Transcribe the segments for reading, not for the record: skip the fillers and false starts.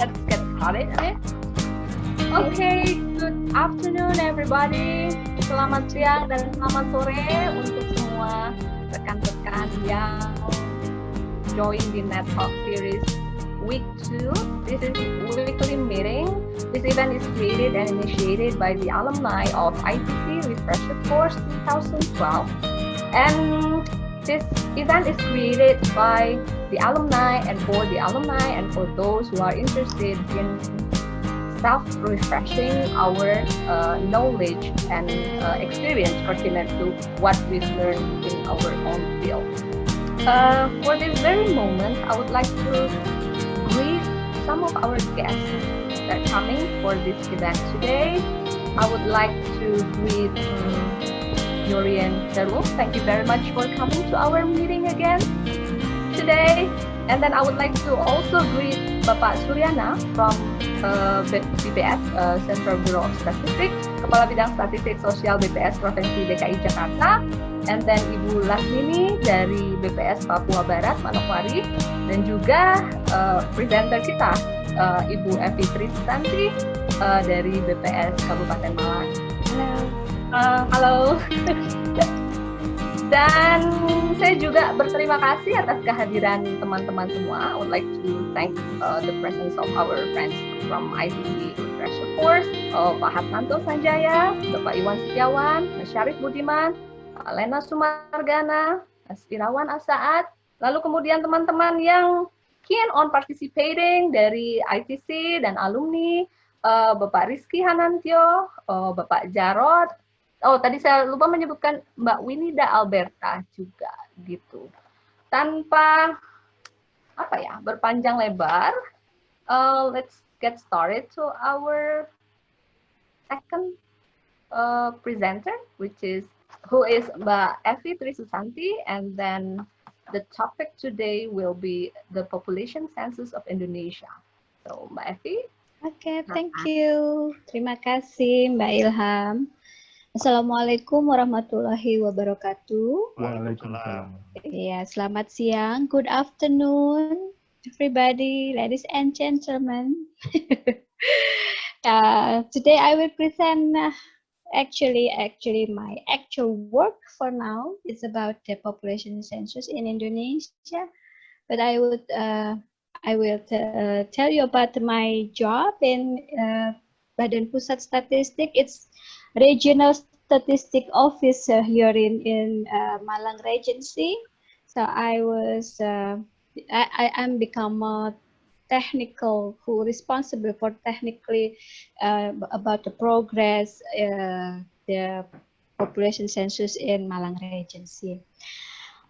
let's get started. Okay, good afternoon everybody. Selamat siang dan selamat sore untuk semua rekan-rekan yang join di NEDtalk Series Week 2. This is weekly meeting. This event is created and initiated by the alumni of ITC Refresher Course 2012. And this event is created by the alumni and for the alumni and for those who are interested in self-refreshing our knowledge and experience pertinent to what we've learned in our own field. For this very moment, I would like to greet some of our guests that are coming for this event today. I would like to greet Yorian Darul. Thank you very much for coming to our meeting again today. And then I would like to also greet Bapak Suryana from BPS, Central Bureau of Statistics, Kepala Bidang Statistik Sosial BPS Provinsi DKI Jakarta, and then Ibu Lasmini dari BPS Papua Barat, Manokwari, dan juga presenter kita, Ibu Evy Trisusanti dari BPS Kabupaten Malang. Halo. Dan saya juga berterima kasih atas kehadiran teman-teman semua. I would like to thank the presence of our friends from ITC Refresher Course, Pak Hatmanto Sanjaya, Bapak Iwan Setiawan, Mas Syarif Budiman, Lena Sumargana, Mas Irawan Asaat, lalu kemudian teman-teman yang keen on participating dari ITC dan alumni, Bapak Rizky Hanantio, Bapak Jarod. Oh, tadi saya lupa menyebutkan Mbak Winida Alberta juga, gitu. Tanpa berpanjang lebar, let's get started to our second presenter, who is Mbak Evy Trisusanti, and then the topic today will be the population census of Indonesia. So, Mbak Evy. Okay, thank you. Terima kasih, Mbak Ilham. Assalamualaikum warahmatullahi wabarakatuh. Waalaikumsalam. Ya, selamat siang. Good afternoon, everybody, ladies and gentlemen. Today I will present actually my actual work for now. It's about the population census in Indonesia, but I will tell you about my job in Badan Pusat Statistik. It's Regional Statistic Officer here in Malang Regency. So I'm become a technical who responsible for technically about the progress the population census in Malang Regency.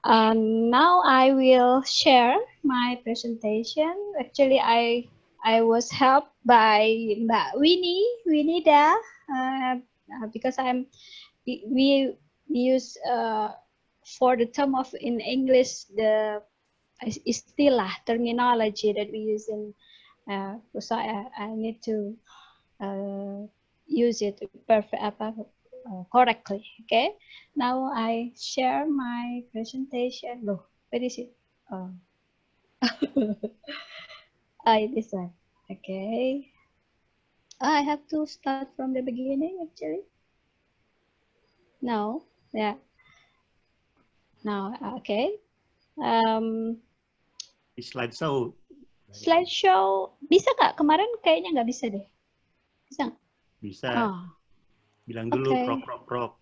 Now I will share my presentation. Actually, I was helped by Mbak Winida. Because we use for the term of in English the istilah terminology that we use in so I need to use it correctly. Okay, now I share my presentation. Look, where is it? This one. Okay. I have to start from the beginning actually. No, yeah. No, okay. Slideshow. Slideshow bisa nggak? Kemarin kayaknya nggak bisa deh. Bisa nggak? Bisa. Oh. Bilang dulu Okay. prok.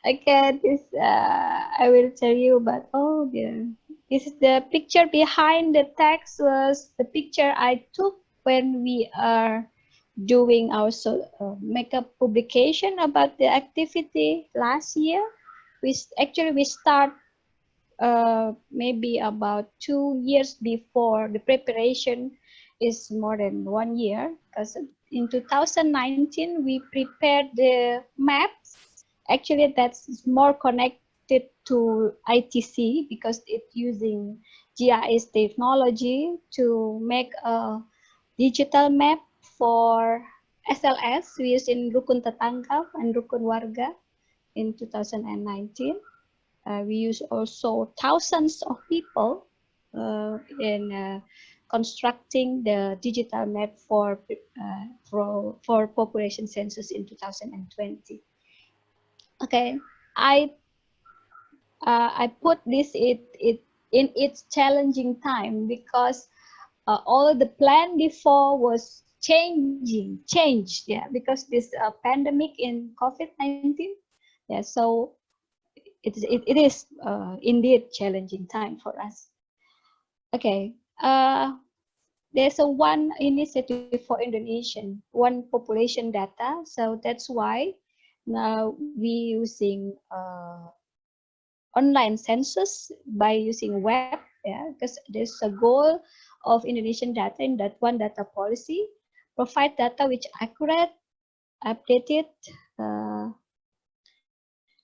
Okay, this I will tell you about. Oh dear. This is the picture behind the text was the picture I took when we are doing our makeup publication about the activity last year. We start maybe about 2 years before. The preparation is more than 1 year because in 2019 we prepared the maps. Actually, that's more connected to ITC because it's using GIS technology to make a digital map for SLS we use in Rukun Tetangga and Rukun Warga in 2019. We use also thousands of people in constructing the digital map for population census in 2020. Okay, I put this in its challenging time because all the plan before was changed, yeah, because this pandemic in COVID-19. Yeah, so it is indeed challenging time for us. Okay, there's a one initiative for Indonesian, one population data. So that's why now we using online census by using web, yeah, because there's a goal of Indonesian data in that one data policy, provide data which accurate, updated,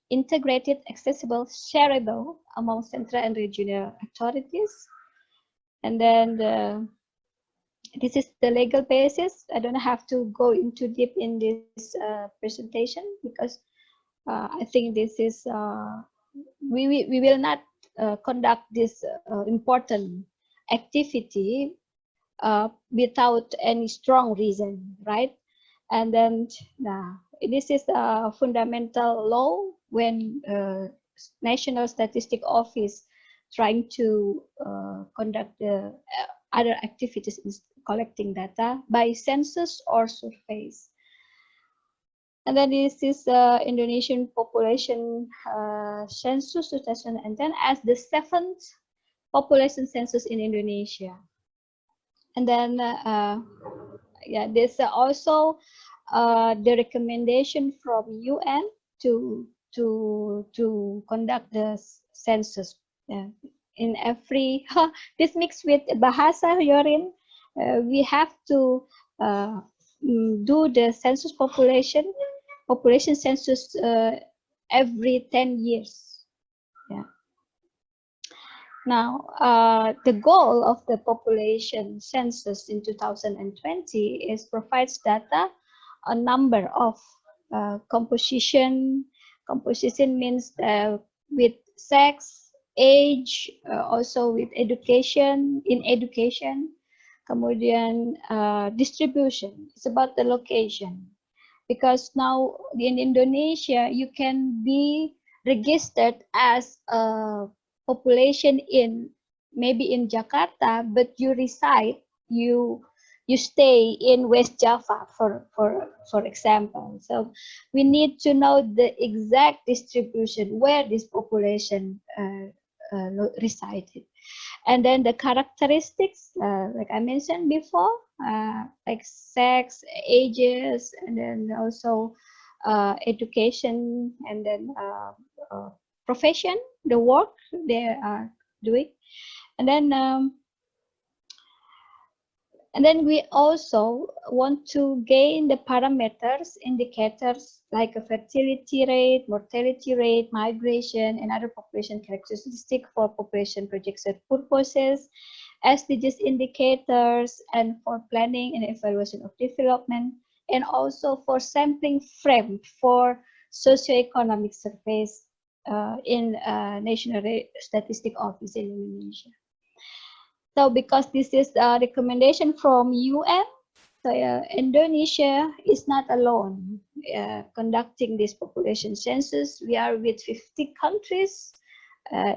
integrated, accessible, shareable among central and regional authorities. And then this is the legal basis. I don't have to go into deep in this presentation because I think this is we will not conduct this important activity without any strong reason, right? And then this is a fundamental law when National Statistic Office trying to conduct the other activities in collecting data by census or surveys. And then this is the Indonesian population census 2010 as the 7th population census in Indonesia. And then yeah, there's also the recommendation from UN to conduct the census in every this mixed with bahasa Yorin. We have to do the census population census every 10 years. Yeah. Now, the goal of the population census in 2020 is provides data on number of composition. Composition means with sex, age, also with education, in education. Kemudian distribution, it's about the location. Because now in Indonesia, you can be registered as a population in maybe in Jakarta, but you reside, you stay in West Java, for example. So we need to know the exact distribution where this population resided. And then the characteristics, like I mentioned before, like sex, ages, and then also education, and then profession, the work they are doing. And then we also want to gain the parameters, indicators like a fertility rate, mortality rate, migration, and other population characteristics for population projection purposes, SDGs indicators, and for planning and evaluation of development, and also for sampling frame for socioeconomic surveys in National Statistic Office in Indonesia. So because this is a recommendation from UN, so Indonesia is not alone conducting this population census. We are with 50 countries,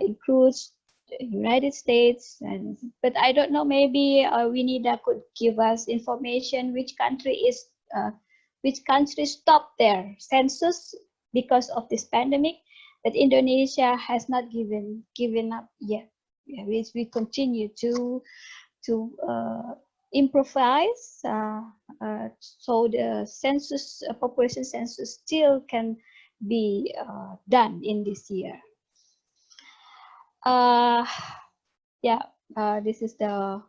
includes the United States, but I don't know, maybe Winida could give us information which country stopped their census because of this pandemic, but Indonesia has not given up yet. Yeah, we continue to improvise, so the census, population census, still can be done in this year. Yeah, this is the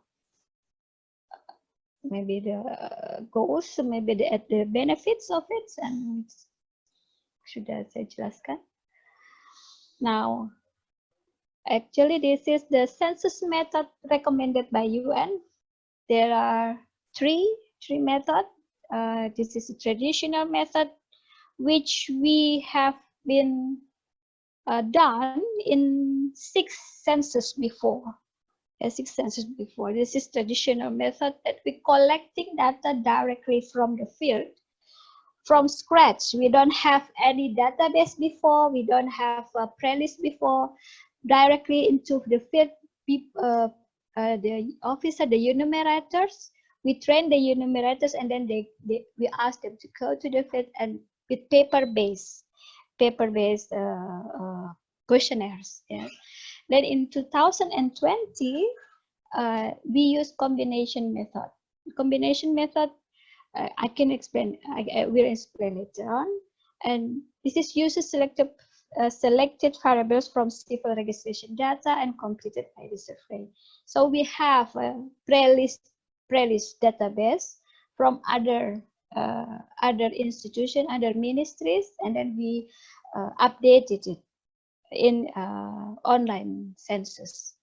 maybe the goals, maybe the benefits of it, and sudah saya jelaskan. Now, actually, this is the census method recommended by UN. There are three methods. This is a traditional method, which we have been done in 6 census before. basic census before. This is traditional method that we collecting data directly from the field, from scratch. We don't have any database before. We don't have a playlist before. Directly into the field, the officer, the enumerators. We train the enumerators, and then we ask them to go to the field and with paper-based questionnaires. Yes. Then in 2020, we use combination method. Combination method, I can explain. I will explain later on. And this is uses selected variables from civil registration data and completed by the survey. So we have a playlist database from other institutions, other ministries, and then we updated it in online census.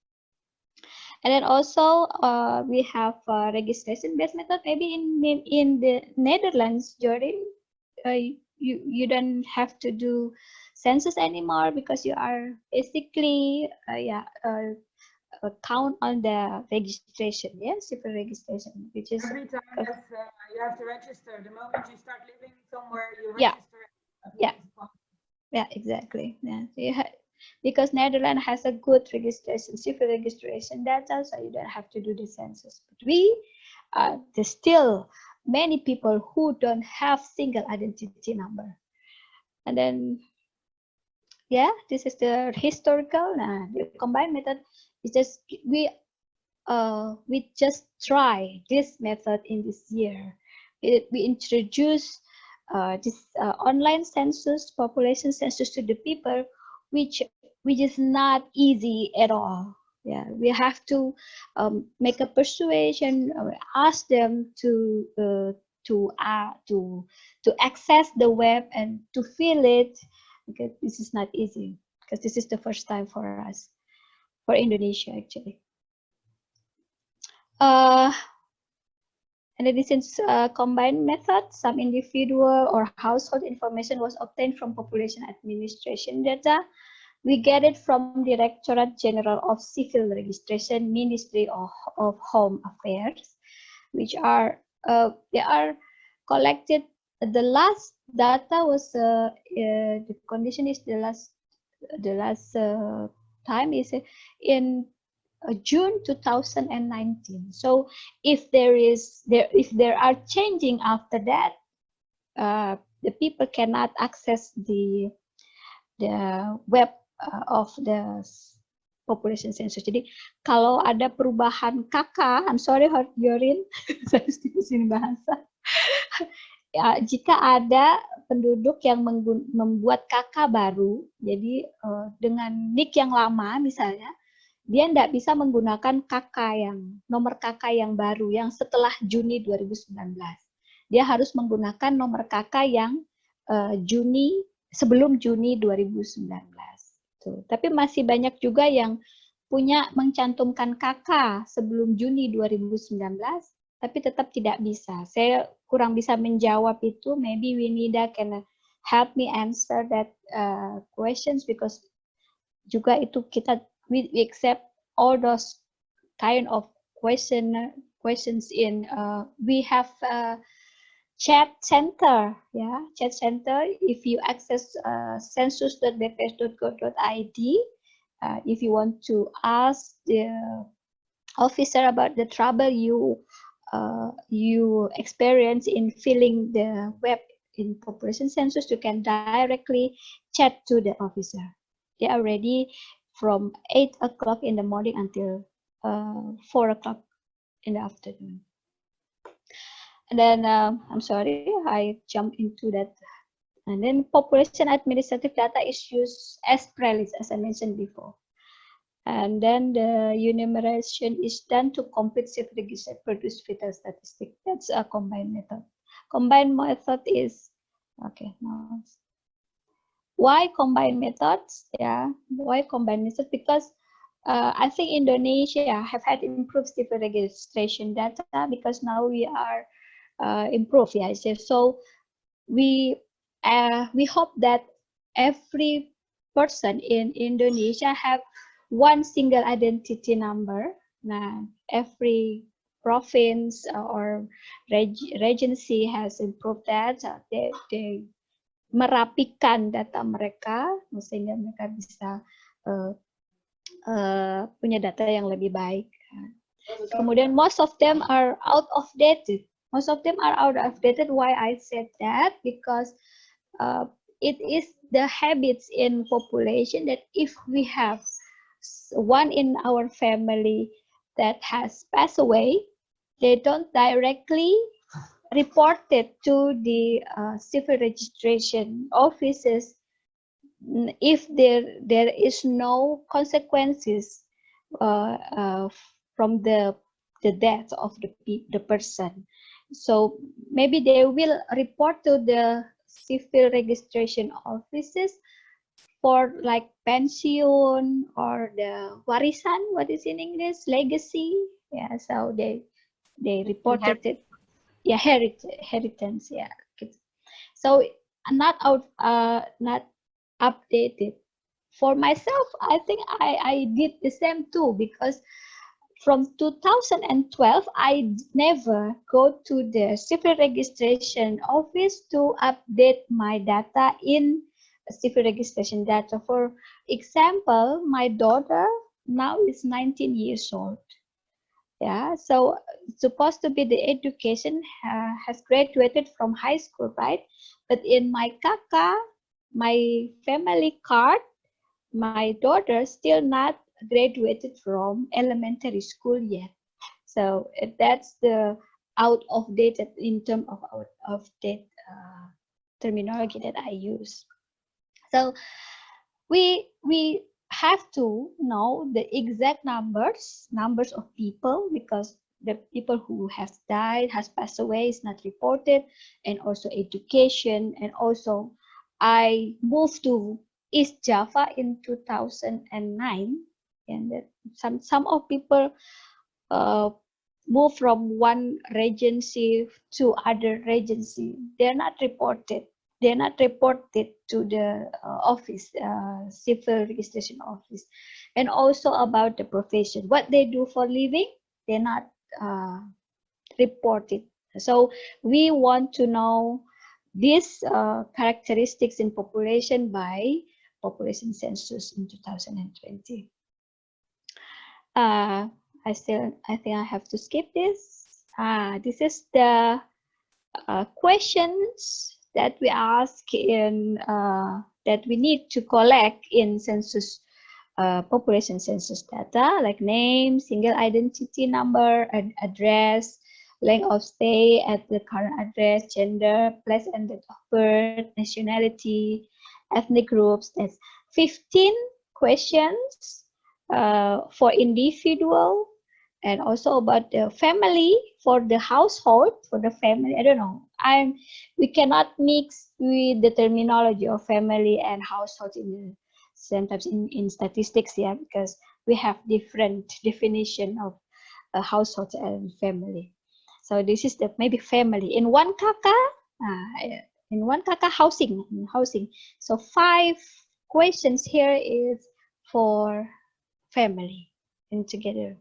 And then also we have registration-based method. Maybe in the Netherlands, Jordan, you don't have to do census anymore because you are basically count on the registration, civil registration, which is every time you have to register. The moment you start living somewhere, you register. Yeah, exactly. Yeah, because Netherlands has a good registration, civil registration data, so you don't have to do the census. But there's still many people who don't have single identity number. And then, this is the historical. The combined method is just we just try this method in this year. We introduce this online census, population census to the people, which is not easy at all. Yeah, we have to make a persuasion, ask them to access the web and to fill it, because this is not easy, because this is the first time for us, for Indonesia actually. And this is combined method. Some individual or household information was obtained from population administration data. We get it from Directorate General of Civil Registration, Ministry of Home Affairs, which are they are collected. The last data was the condition is the last time is in June 2019. So if there are changing after that, the people cannot access the web of the population census. Jadi kalau ada perubahan KK, I'm sorry Yorin, saya sini bahasa. Ya, jika ada penduduk yang membuat KK baru, jadi dengan NIK yang lama misalnya, dia tidak bisa menggunakan nomor KK yang baru yang setelah Juni 2019. Dia harus menggunakan nomor KK yang sebelum Juni 2019. Tuh. Tapi masih banyak juga yang mencantumkan KK sebelum Juni 2019, tapi tetap tidak bisa. Saya kurang bisa menjawab itu. Maybe Winida can help me answer that questions, because juga itu we accept all those kind of questions in we have chat center, chat center. If you access census.bps.go.id, if you want to ask the officer about the trouble you experience in filling the web in population census, you can directly chat to the officer. They are ready from 8 o'clock in the morning until 4 o'clock in the afternoon. And then, I'm sorry, I jumped into that. And then population administrative data is used as prelis, as I mentioned before. And then the enumeration is done to complete civil register, produce vital statistics. That's a combined method. Combined method is, okay, now. Why combined methods? Why combined methods? Because I think Indonesia have had improved civil registration data, because now we are improved. So we hope that every person in Indonesia have one single identity number, Nah, every province or regency has improved that. They merapikan data mereka sehingga mereka bisa punya data yang lebih baik. Kemudian most of them are out of dated. Most of them are out of dated. Why I said that? Because it is the habits in population that if we have one in our family that has passed away, they don't directly report it to the civil registration offices if there is no consequences from the death of the person. So maybe they will report to the civil registration offices for like pension or the warisan, what is in English, legacy. Yeah, so they reported it. Yeah, inheritance. Yeah. So not updated. For myself, I think I did the same too, because from 2012, I never go to the civil registration office to update my data in civil registration data. For example, my daughter now is 19 years old. Yeah, so supposed to be the education has graduated from high school, right? But in my kakak, my family card, my daughter still not graduated from elementary school yet. So that's the out of date in terms of out of date terminology that I use. So we have to know the exact numbers of people, because the people who have died, has passed away is not reported, and also education. And also I moved to East Java in 2009, and that some of people move from one regency to other regency. They're not reported. They're not reported to the office, civil registration office. And also about the profession, what they do for living, they're not reported. So we want to know these characteristics in population by population census in 2020. I think I have to skip this. This is the questions that we ask in that we need to collect in census population census data, like name, single identity number, address, length of stay at the current address, gender, place and date of birth, nationality, ethnic groups. That's 15 questions for individual, and also about the family, for the household, for the family. I don't know. We cannot mix with the terminology of family and household sometimes in statistics, yeah, because we have different definition of a household and family. So this is the maybe family in one kakak housing. So 5 questions here is for family and together.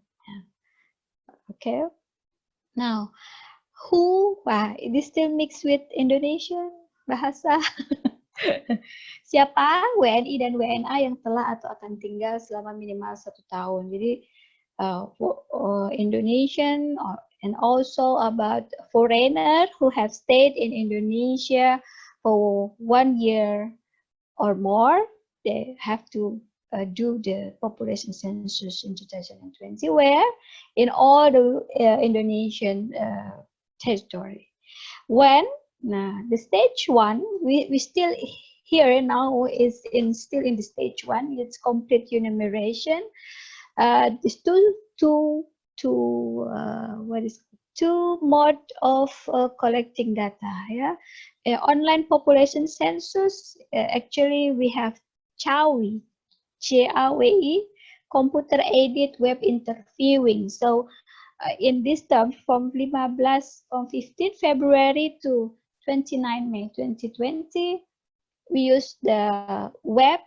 Okay. Now, who? It is still mixed with Indonesian bahasa. Siapa WNI dan WNA yang telah atau akan tinggal selama minimal 1 tahun. Jadi Indonesian and also about foreigner who have stayed in Indonesia for 1 year or more, they have to do the population census in 2020, where in all the Indonesian territory. When the stage 1, we still here now is still in the stage 1. It's complete enumeration. There's two mode of collecting data. Yeah, online population census. Actually, we have CAWI, CAWI, computer aided web interviewing. So in this term, from 15 February to 29 May 2020, we use the web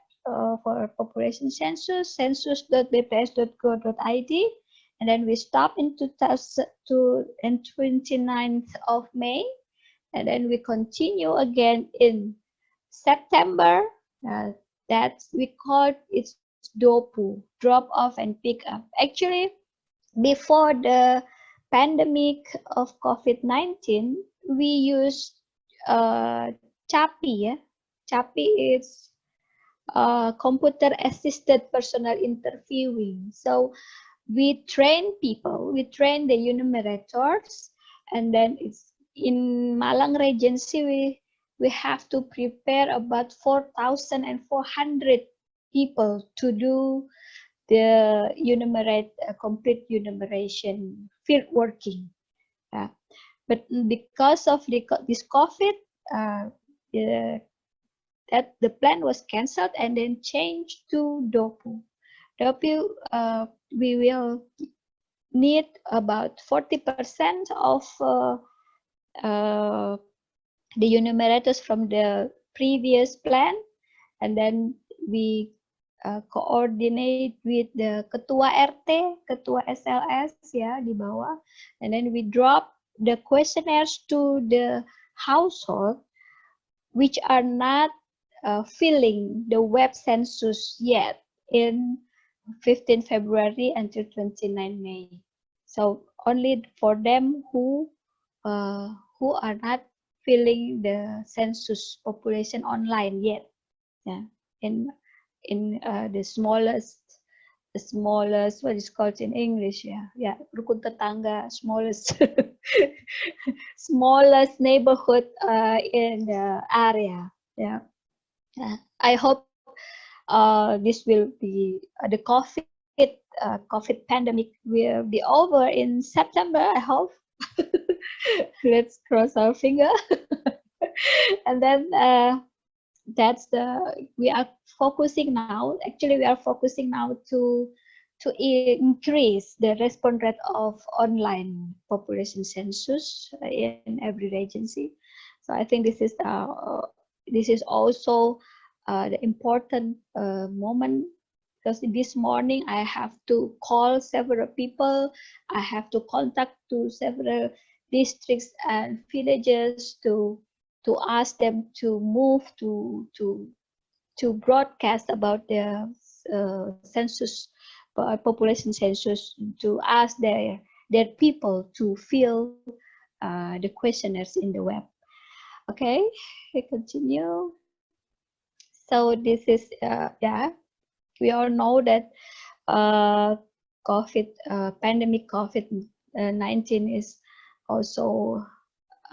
for population census, census.bps.go.id, and then we stopped in 29th of May, and then we continue again in September. That we call it DOPU, drop off and pick up. Actually, before the pandemic of COVID-19, we used CAPI. CAPI is computer assisted personal interviewing. So we train people, we train the enumerators, and then it's in Malang Regency, we have to prepare about 4,400 people to do the complete enumeration field working. But because of this COVID, that the plan was cancelled and then changed to DOPU. DOPU, we will need about 40% of the enumerators from the previous plan, and then we coordinate with the ketua RT, ketua SLS ya di bawah, and then we drop the questionnaires to the household which are not filling the web census yet in 15 February until 29 May. So only for them who are not filling the census population online yet. Yeah, in the smallest what is called in English, rukun tetangga, smallest smallest neighborhood in the area. I hope this will be the COVID pandemic will be over in September, I hope. Let's cross our finger. And then we are focusing now. Actually, we are focusing now to increase the response rate of online population census in every regency. So I think this is also the important moment, because this morning I have to call several people. I have to contact to several districts and villages to ask them to move to broadcast about their census, population census, to ask their people to fill the questionnaires in the web. Okay, we continue. So this is we all know that pandemic COVID-19 is also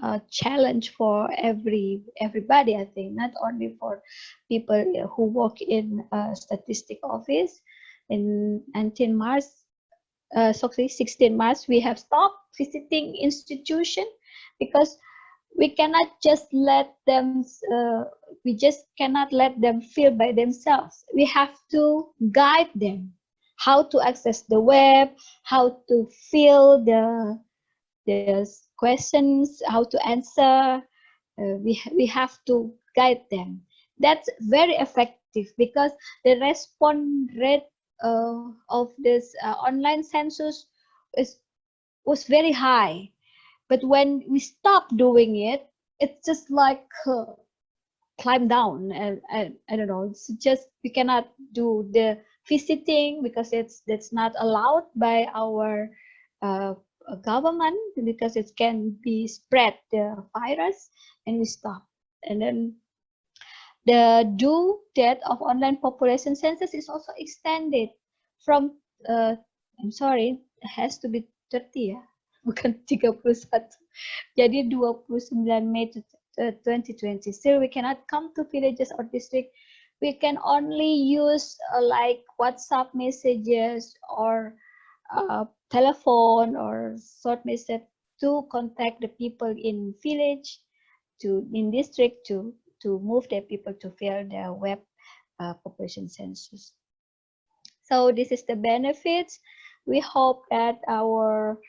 a challenge for everybody. I think not only for people who work in statistic office. In 16 March, we have stopped visiting institution because we cannot just let them. We just cannot let them fill by themselves. We have to guide them how to access the web, how to fill the questions, how to answer. We have to guide them. That's very effective because the response rate of this online census was very high. But when we stop doing it, it's just like climb down, and I don't know. It's just we cannot do the visiting because that's not allowed by our government, because it can be spread the virus, and we stop. And then the due date of online population census is also extended from I'm sorry, it has to be 30 ya, bukan 31. Jadi 29 Mei 2020. Still we cannot come to villages or district. We can only use like WhatsApp messages or telephone or short message to contact the people in village, in district, to move their people to fill their web population census. So this is the benefits. We hope that our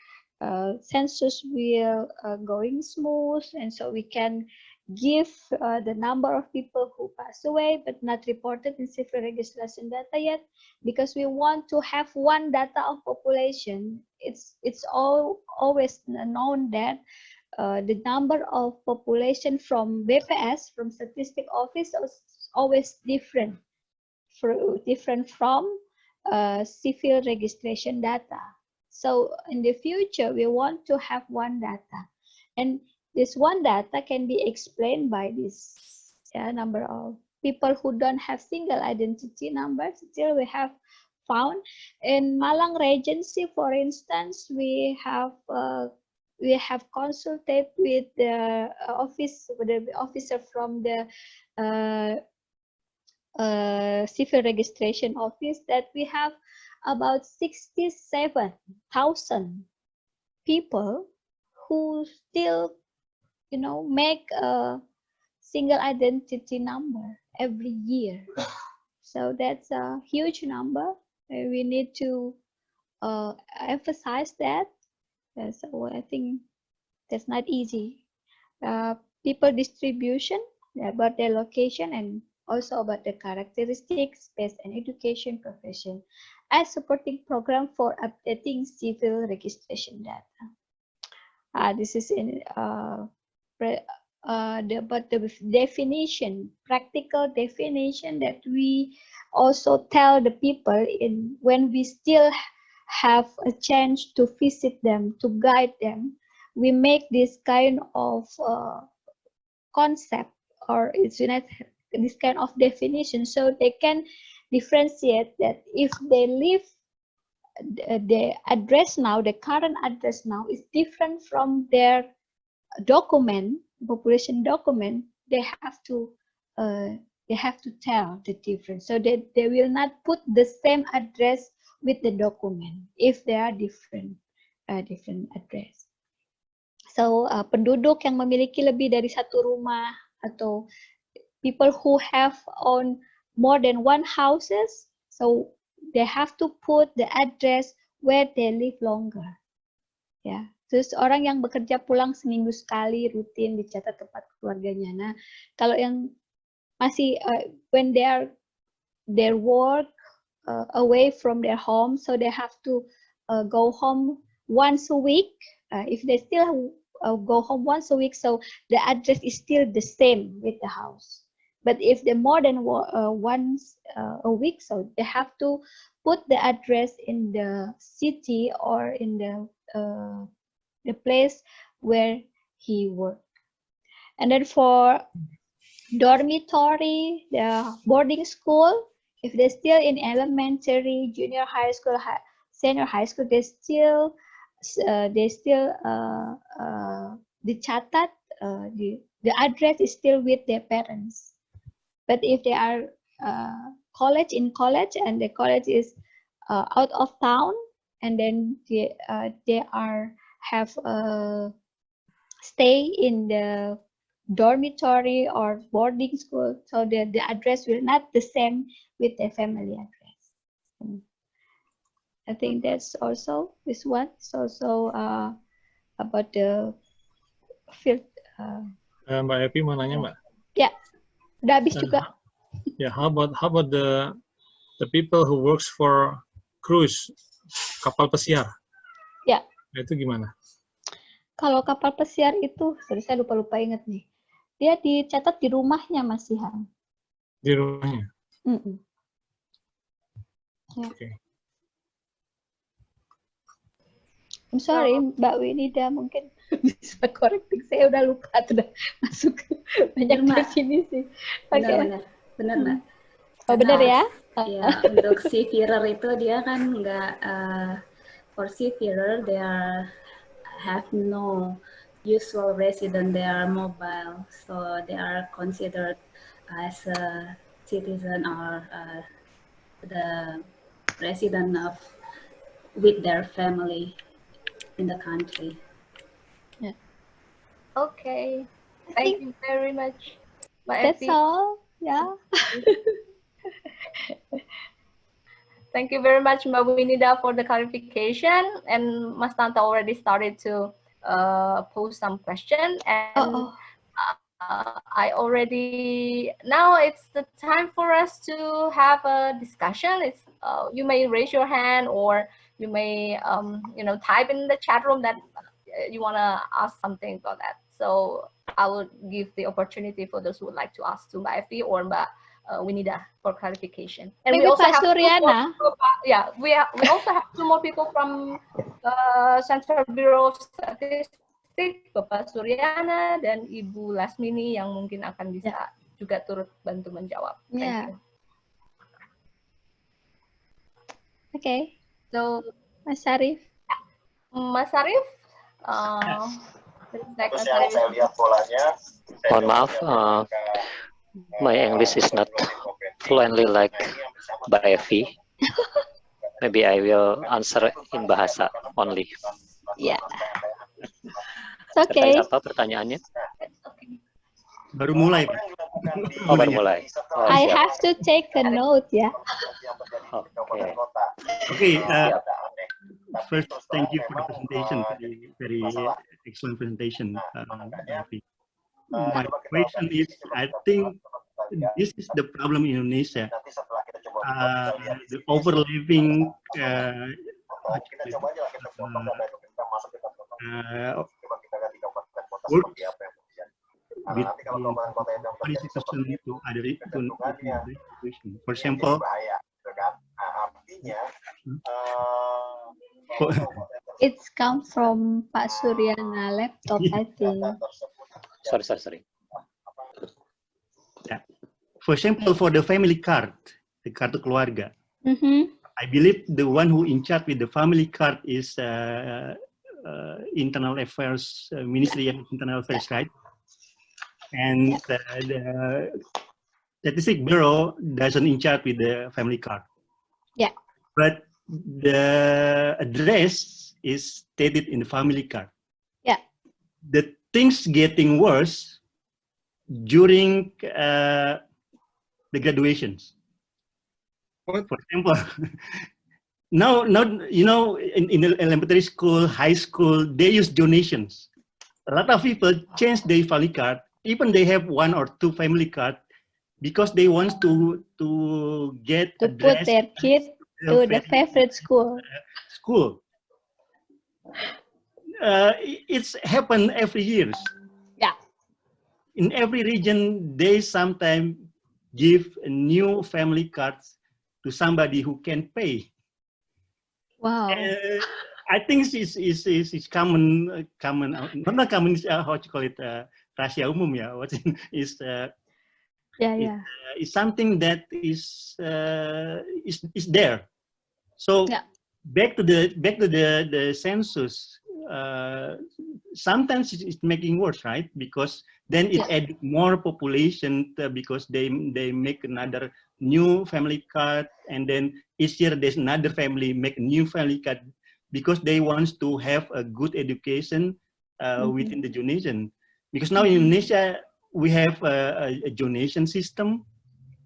census will going smooth, and so we can give the number of people who pass away but not reported in civil registration data yet, because we want to have one data of population. It's always known that the number of population from BPS, from statistic office, is always different from civil registration data. So in the future, we want to have one data, and this one data can be explained by this number of people who don't have single identity numbers. Still, we have found in Malang Regency, for instance, we have consulted with the officer from the civil registration office that we have about 67,000 people who still, make a single identity number every year. So that's a huge number. We need to emphasize that. So I think that's not easy. People distribution, about their location, and also about the characteristics, space, and education profession as supporting program for updating civil registration data. This is in about the definition, practical definition that we also tell the people in when we still have a chance to visit them, to guide them. We make this kind of concept, or it's this kind of definition, so they can differentiate that if they live the address now, the current address now is different from their document, population document, they have to tell the difference, so that they will not put the same address with the document if they are different address. So penduduk yang memiliki lebih dari satu rumah, atau people who have own more than one houses, so they have to put the address where they live longer. Ya, terus orang yang bekerja pulang seminggu sekali rutin dicatat tempat keluarganya. Nah, kalau yang masih when they work away from their home, so they have to go home once a week. If they still go home once a week, so the address is still the same with the house. But if they more than once a week, so they have to put the address in the city or in the place where he worked. And then for dormitory, the boarding school, if they're still in elementary, junior high school, senior high school, they still dicatat, the address is still with their parents. But if they are in college and the college is out of town, and then they have stay in the dormitory or boarding school, so the address will not the same with the family address. I think that's also this one. It's also about the field. Mbak Evy mau nanya, Mbak? Ya, udah habis juga. Yeah, how about the people who works for cruise, kapal pesiar? Ya. Nah, itu gimana? Kalau kapal pesiar itu, saya lupa ingat nih. Dia dicatat di rumahnya, Mas Ihan. Di rumahnya? Ya. Okay. I'm sorry, Mbak Winida mungkin bisa correcting. Saya udah lupa, sudah masuk banyak definisi. Benar, Mbak. Oh, benar ya? Ya, untuk seafarer itu dia kan nggak, for seafarer they have no usual resident, they are mobile, so they are considered as a citizen or the resident of with their family in the country. Yeah. Okay, thank you very much, Mbak That's Evy. all. Yeah. Thank you very much, Mbak Winida, for the clarification. And Mas Tanto already started to pose some question. And I already, now it's the time for us to have a discussion. It's you may raise your hand, or you may type in the chat room that you want to ask something about that. So I will give the opportunity for those who would like to ask to Mbak Evy or Mbak Winida for clarification. And Maybe we also have Suriana. we also have 2 more people from Central Bureau of Statistics, Bapak Suryana dan Ibu Lasmini, yang mungkin akan bisa juga turut bantu menjawab. Thank you. Okay. So Mas Arif. Mas Arif, Terus yang saya lihat polanya, mohon maaf, my English is not fluently like Mbak Evy. Maybe I will answer in bahasa only. Yeah. It's okay. Apa pertanyaannya? Baru mulai, Pak. Oh, baru mulai. Oh, I siap. have to take a note, ya. Okay. First, thank you for the presentation. Very excellent presentation, Evy. My question is, I think this is the problem in Indonesia. The overlapping work with one institution to other institution. For example, It's come from Pak Suryana laptop, I think. Sorry. yeah. For example, for the family card, the kartu keluarga, Mm-hmm. I believe the one who in charge with the family card is Internal Affairs, Ministry of Internal Affairs, right? And the Statistic Bureau doesn't in charge with the family card. Yeah. But the address is stated in the family card. Yeah. The things getting worse during the graduations. For example, now in the elementary school, high school, they use donations. A lot of people change their family card, even they have 1 or 2 family card, because they want to get To put their kid to the favorite school. It's happened every year. Yeah. In every region, they sometimes give new family cards to somebody who can pay. Wow. I think it's common, not common, how to call it, rahasia umum, ya. It's something that is there. So back to the census. Sometimes it's making worse, right? Because then it adds more population because they make another new family card, and then each year there's another family make a new family card because they want to have a good education within the donation. Because now in Indonesia we have a donation system,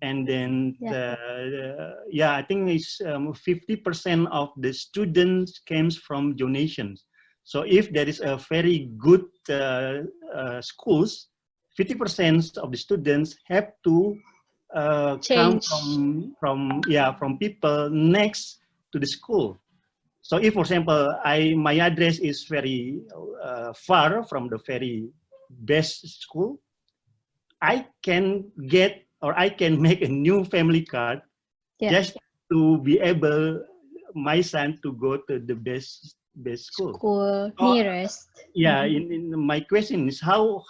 and then I think it's 50% of the students comes from donations. So if there is a very good schools, 50% of the students have to come from people next to the school. So if, for example, my address is very far from the very best school, I can get or I can make a new family card just to be able my son to go to the best school Nearest. Yeah. In my question is how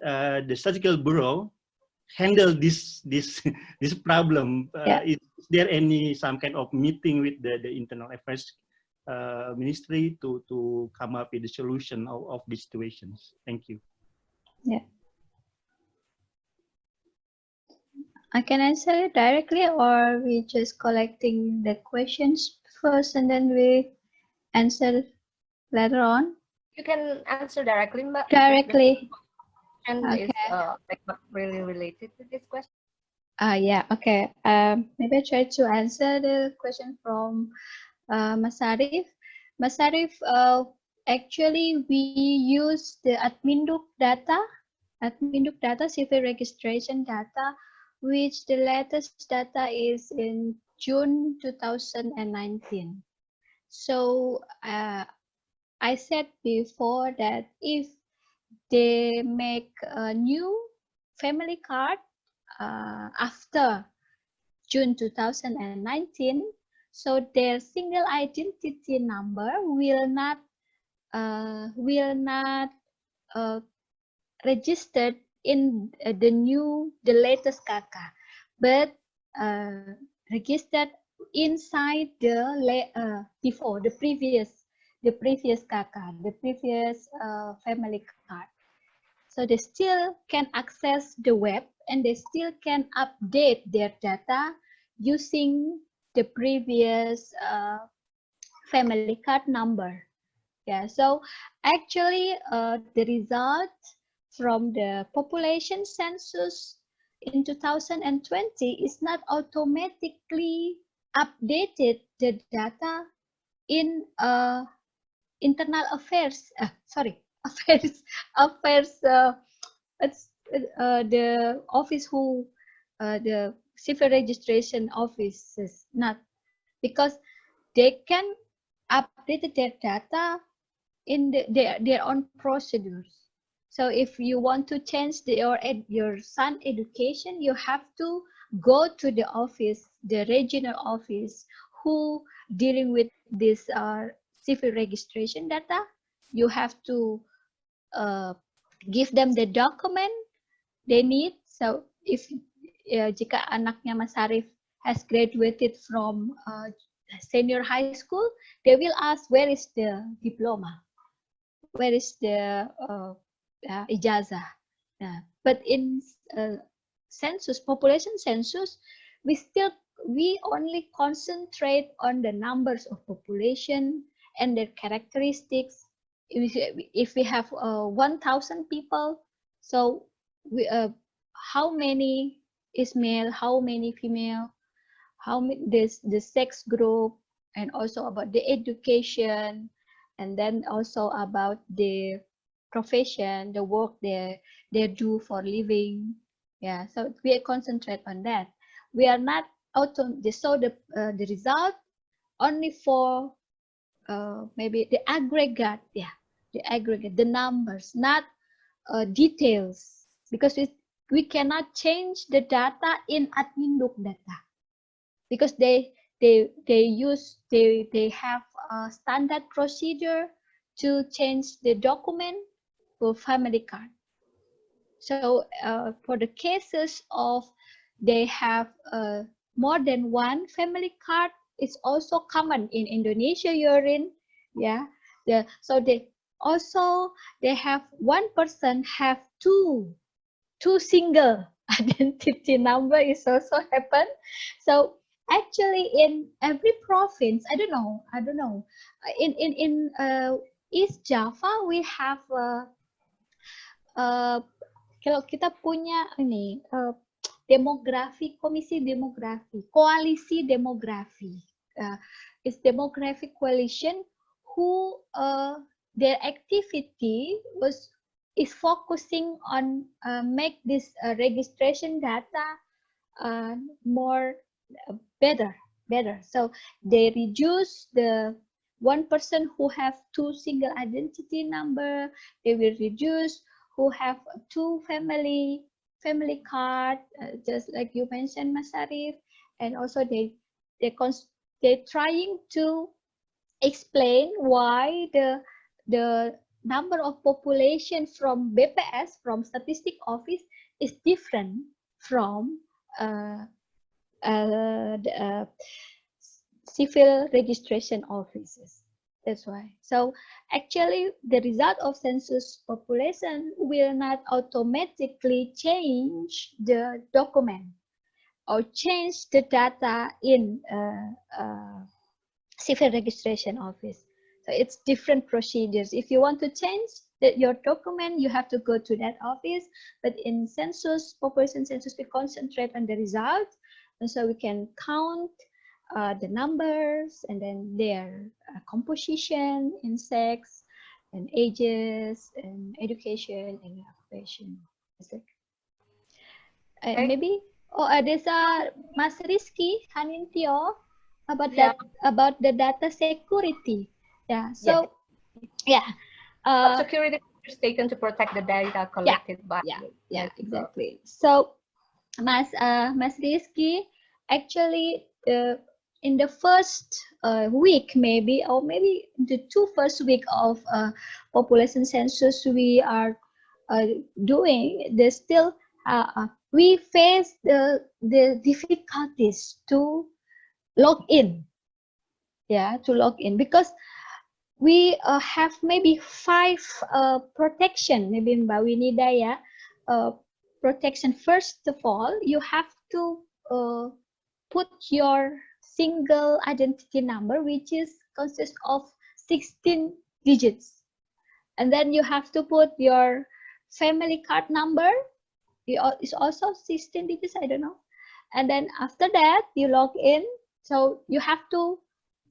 the Statistical Bureau handle this problem. Is there some kind of meeting with the Internal Affairs Ministry to come up with the solution of these situations? Thank you. Yeah. I can answer it directly, or we just collecting the questions first and then we answer later on. You can answer directly, Mbak. Directly. And is really related to this question. Okay. Maybe I try to answer the question from Mas Arif. Mas Arif, actually we use the Adminduk data Admin data, civil registration data, which the latest data is in June 2019. So I said before that if they make a new family card after June 2019, so their single identity number will not registered in the latest KK, but registered inside the before the previous KK, the previous family card. So they still can access the web and they still can update their data using the previous family card number. Yeah, so actually the result from the population census in 2020 is not automatically updated the data in internal affairs. It's the office who the civil registration offices, not because they can update their data in their own procedures. So if you want to change your son education, you have to go to the office, the regional office who dealing with this civil registration data. You have to give them the document they need. So if jika anaknya Mas Arif has graduated from senior high school, they will ask where is the diploma, where is the ijazah. But in census, population census, we only concentrate on the numbers of population and their characteristics. If we have 1,000 people, so we, how many is male, how many female, how many the sex group, and also about the education, and then also about the profession, the work they do for living. Yeah, so we concentrate on that. We are not so the result only for maybe the aggregate, the numbers, not details, because we cannot change the data in admin data because they have a standard procedure to change the document for family card. So for the cases of they have more than one family card, it's also common in Indonesia, Yorin. Yeah. So they have one person have two single identity number is also happen. So actually in every province, I don't know. In East Java we have kalau kita punya ini demografi, komisi demografi, koalisi demografi. It's demographic coalition who their activity is focusing on make this registration data more better. So they reduce the one person who have two single identity number. They will reduce who have two family card, just like you mentioned, Mas Arif. And also they're trying to explain why the number of population from BPS, from statistic office, is different from the civil registration offices. That's why. So actually the result of census population will not automatically change the document or change the data in civil registration office. So it's different procedures. If you want to change your document, you have to go to that office. But in census, population census, we concentrate on the results. And so we can count the numbers and then their composition in sex and ages and education and occupation. Maybe there's Mas Rizky Hanintio about Yeah. about the data security. Yeah. So What security measures taken to protect the data collected by exactly. So Mas Rizky, actually in the first week maybe, or maybe the first week of population census we are doing, there's still we face the difficulties to log in. To log in, because we have maybe 5 protection, maybe Mbak Winida protection. First of all, you have to put your single identity number, which is consists of 16 digits, and then you have to put your family card number. It's also 16 digits, I don't know. And then after that, you log in. So you have to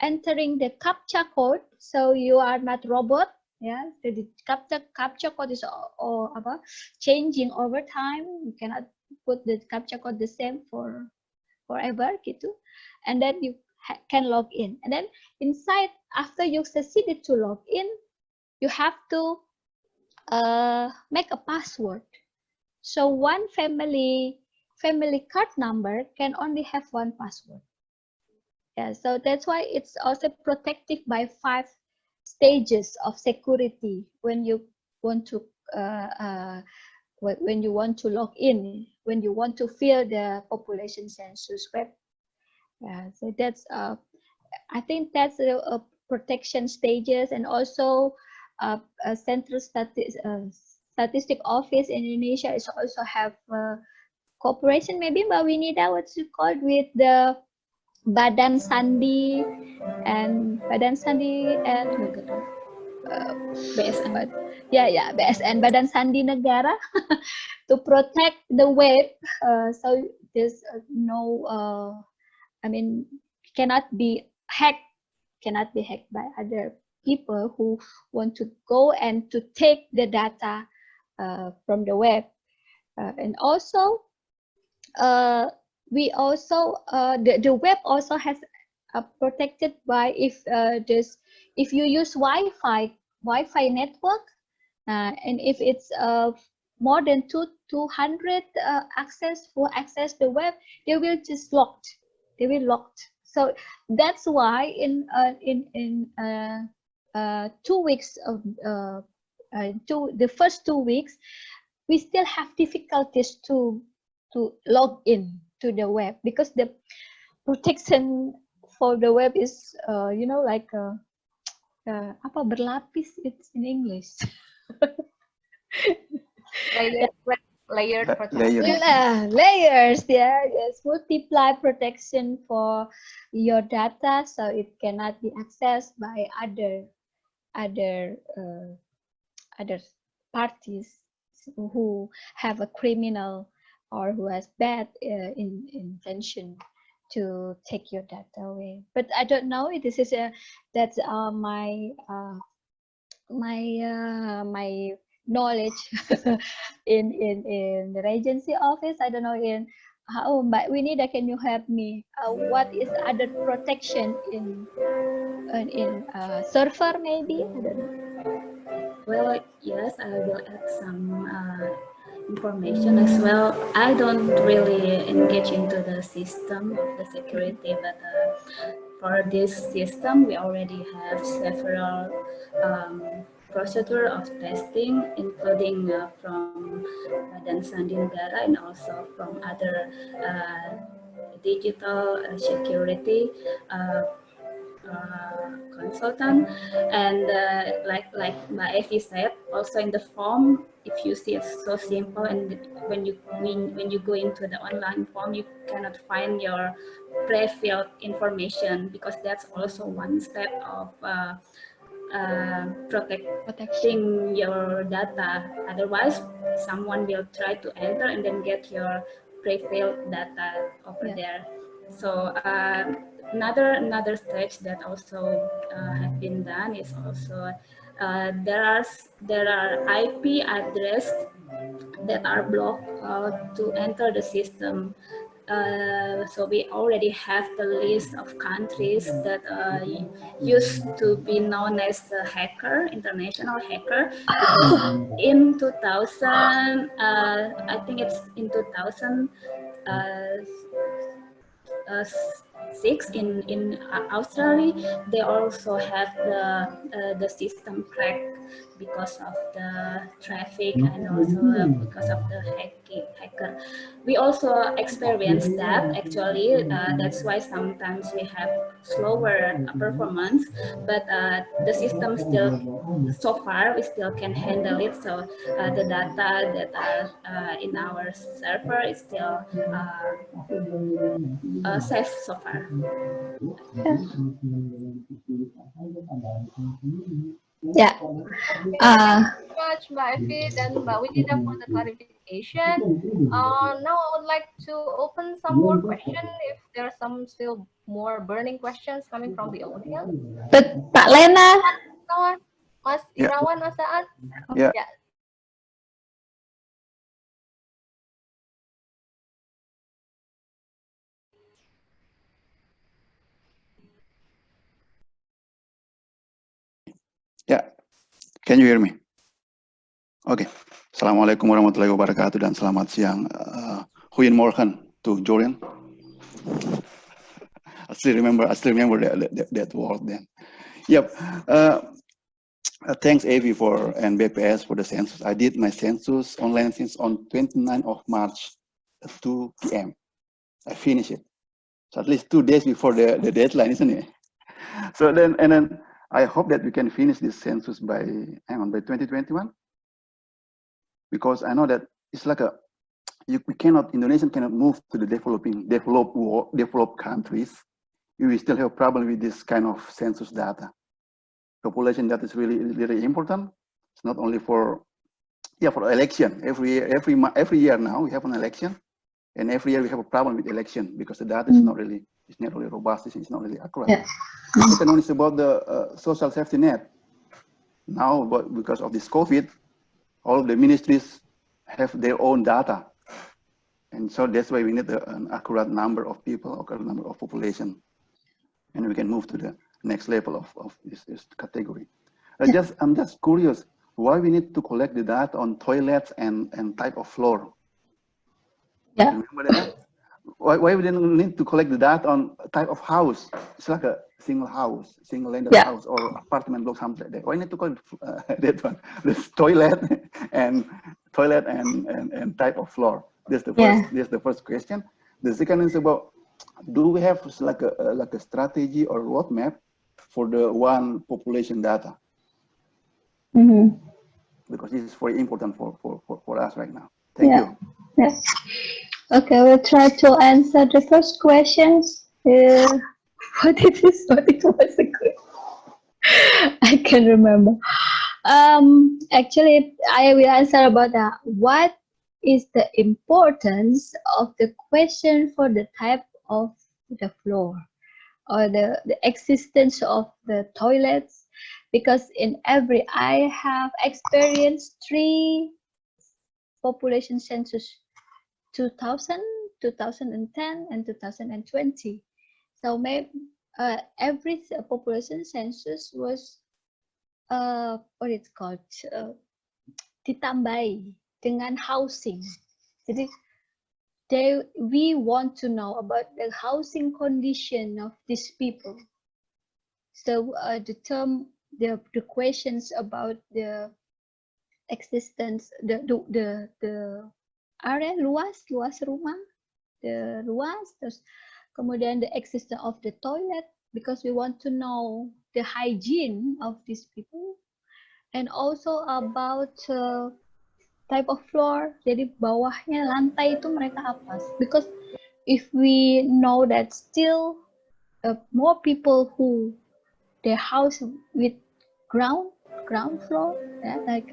entering the CAPTCHA code. So you are not robot. The CAPTCHA code is changing over time. You cannot put the CAPTCHA code the same for forever gitu. And then you can log in. And then inside, after you succeeded to log in, you have to make a password. So one family card number can only have one password. So that's why it's also protected by 5 stages of security when you want to log in, when you want to fill the population census web. So that's I think that's a protection stages. And also Central Statistic Office in Indonesia is also have cooperation, maybe Mbak Winida, what's it called, with the Badan Sandi and BSN. BSN, Badan Sandi Negara, to protect the web. So there's no, cannot be hacked by other people who want to go and to take the data from the web. And also, we also the web also has protected by if you use Wi-Fi network, and if it's more than 200 access the web, they will just locked. So that's why in 2 weeks of the first 2 weeks, we still have difficulties to log in to the web, because the protection for the web is like apa berlapis, it's in English. Layered protection. Layers, yes, multiply protection for your data, so it cannot be accessed by other parties who have a criminal or who has bad intention to take your data away. But I don't know. This is that's my knowledge in the Regency office. I don't know in how, but Winida, can you help me? What is other protection in server maybe? I don't know. Well, yes, I will add some information as well. I don't really engage into the system of the security, but for this system, we already have several procedure of testing, including from Badan Sandi Negara and also from other digital security consultant. And like Mbak Evy said, also in the form, if you see it's so simple, and when you go into the online form, you cannot find your pre-filled information, because that's also one step of protecting your data. Otherwise, someone will try to enter and then get your pre-filled data over there. So another stage that also have been done is also there are IP address that are blocked to enter the system. So we already have the list of countries that used to be known as the hacker, international hacker, because in 2000, I think it's in 2006 in Australia, they also have the system cracked because of the traffic and also because of the hacker. We also experienced that actually. That's why sometimes we have slower performance, but the system still, so far, we still can handle it. So the data that are in our server is still safe so far. Yeah. Thank you very much, Mbak Evy dan Mbak Widida for the clarification. Now I would like to open some more questions if there are some still more burning questions coming from the audience. Pak Lena. Mas Irawan, Mas Saad. Yeah. Yeah. Yeah, can you hear me? Oke, Assalamualaikum warahmatullahi wabarakatuh dan selamat siang. Goedemorgen to Jordan. I still remember that word then. Yep. Thanks Evy and BPS for the census. I did my census online since on 29th of March at 2 p.m. I finished it. So at least 2 days before the deadline, isn't it? So then I hope that we can finish this census by 2021, because I know that it's like Indonesian cannot move to the developed countries. We still have problem with this kind of census data. Population data is really important. It's not only for election. Every year now we have an election, and every year we have a problem with election because the data is not really robust. It's not really accurate. Yeah. Second one is about the social safety net. Now, because of this COVID, all of the ministries have their own data. And so that's why we need an accurate number of people, accurate number of population. And we can move to the next level of this category. I'm just curious, why we need to collect the data on toilets and type of floor? Yeah. Remember that? Why we didn't need to collect the data on type of house? It's like a single house, single-landed house, or apartment block, something like that. Why need to collect that one? This toilet and type of floor. That's the first question. The second is about, do we have like a strategy or roadmap for the one population data? Because this is very important for us right now. Thank you. Yeah. Okay, we'll try to answer the first questions. What it was a good. I can remember. Actually, I will answer about what is the importance of the question for the type of the floor or the existence of the toilets, because I have experienced 3 population census, 2000, 2010, and 2020. So maybe every population census was what it's called, ditambahi dengan housing. Jadi we want to know about the housing condition of these people. So the questions about the existence, the area luas rumah, terus kemudian the existence of the toilet, because we want to know the hygiene of these people, and also about type of floor. Jadi bawahnya lantai itu mereka apa? Because if we know that still more people who their house with ground floor, like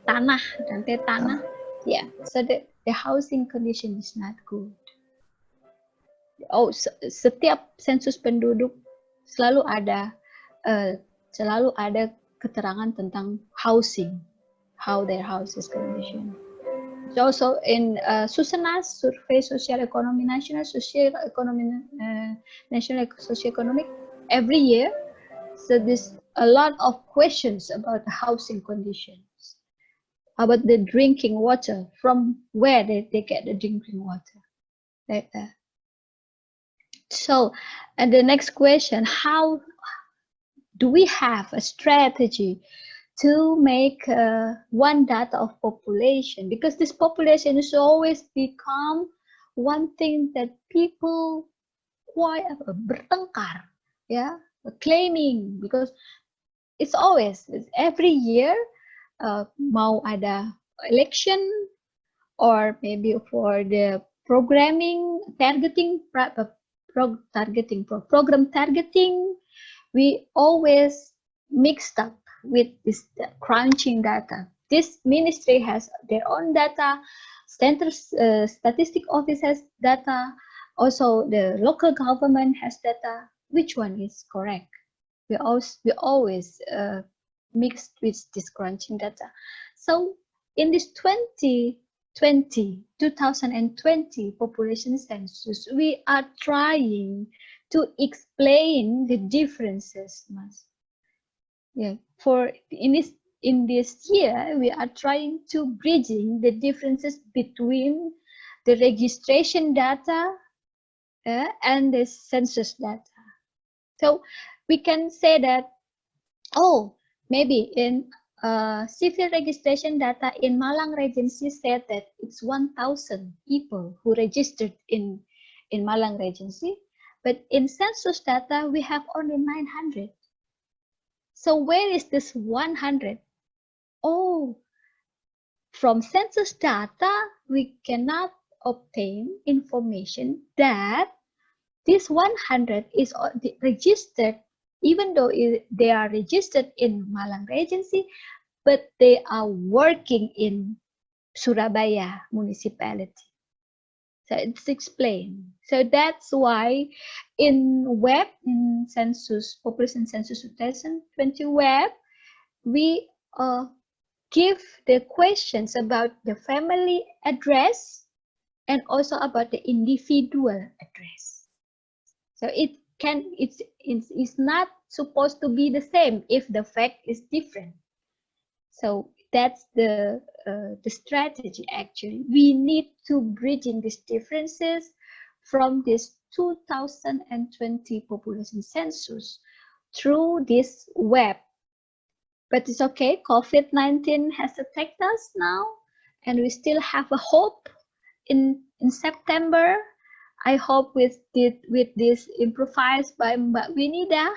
tanah, lantai tanah. Yeah, so the housing condition is not good. Setiap sensus penduduk selalu ada keterangan tentang housing how their house is conditioned. It's also in Susanas Survey Social Economy National Socioeconomic every year. So there's a lot of questions about the housing conditions, about the drinking water, from where they get the drinking water, like that. So, and the next question, how do we have a strategy to make one data of population? Because this population is always become one thing that people quite bertengkar, yeah, claiming, because it's always, every year, mau ada election, or maybe for the programming, program targeting, we always mixed up with this crunching data. This ministry has their own data, statistic office has data, also the local government has data. Which one is correct? We always mixed with this crunching data. So in this 2020 population census, we are trying to explain the differences, Mas. Yeah, for in this year, we are trying to bridging the differences between the registration data and the census data. So we can say that, oh, maybe in civil registration data in Malang Regency said that it's 1,000 people who registered in Malang Regency, but in census data we have only 900. So where is this 100? Oh, from census data we cannot obtain information that this 100 is registered, even though they are registered in Malang Regency, but they are working in Surabaya municipality. So it's explained. So that's why in web, in census, population census 2020 web, we give the questions about the family address and also about the individual address. So it's not supposed to be the same if the fact is different. So that's the strategy. Actually, we need to bridging these differences from this 2020 population census through this web. But it's okay. COVID-19 has attacked us now, and we still have a hope in September. I hope with this improvised by Mbak Winida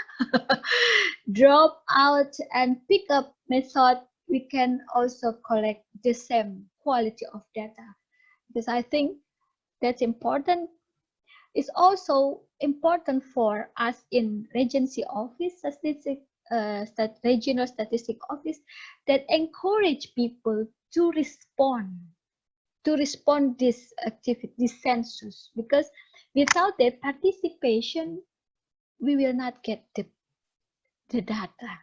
drop out and pick up method, we can also collect the same quality of data, because I think that's important. It's also important for us in Regency Office, Regional Statistic Office, that encourage people to respond this activity, this census, because without their participation, we will not get the data.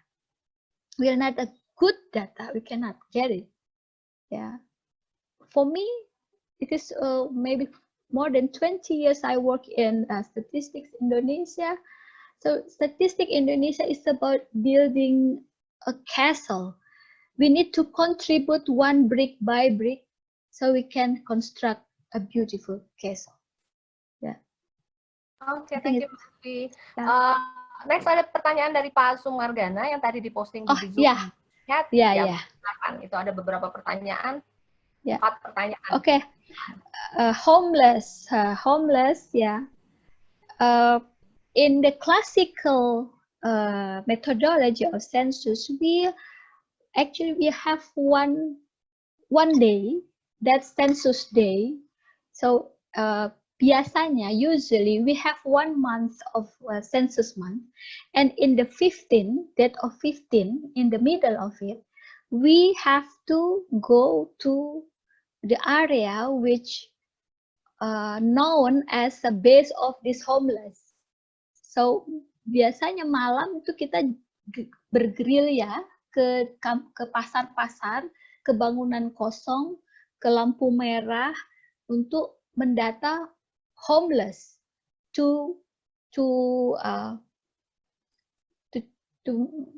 We are not a good data. We cannot get it. Yeah. For me, it is maybe more than 20 years I work in Statistics Indonesia. So Statistics Indonesia is about building a castle. We need to contribute one brick by brick, so we can construct a beautiful castle. Yeah. Oke, thank you, Mbak Evy. Next ada pertanyaan dari Pak Sumargana yang tadi diposting di Zoom. Ya. Itu ada beberapa pertanyaan. 4 pertanyaan. Oke. Homeless, ya. In the classical methodology of census, we have one day, that's census day. So biasanya, usually we have 1 month of census month, and in the 15, date of 15, in the middle of it, we have to go to the area which known as the base of this homeless. So biasanya malam itu kita bergerilya ke pasar-pasar ke bangunan kosong, ke lampu merah untuk mendata homeless to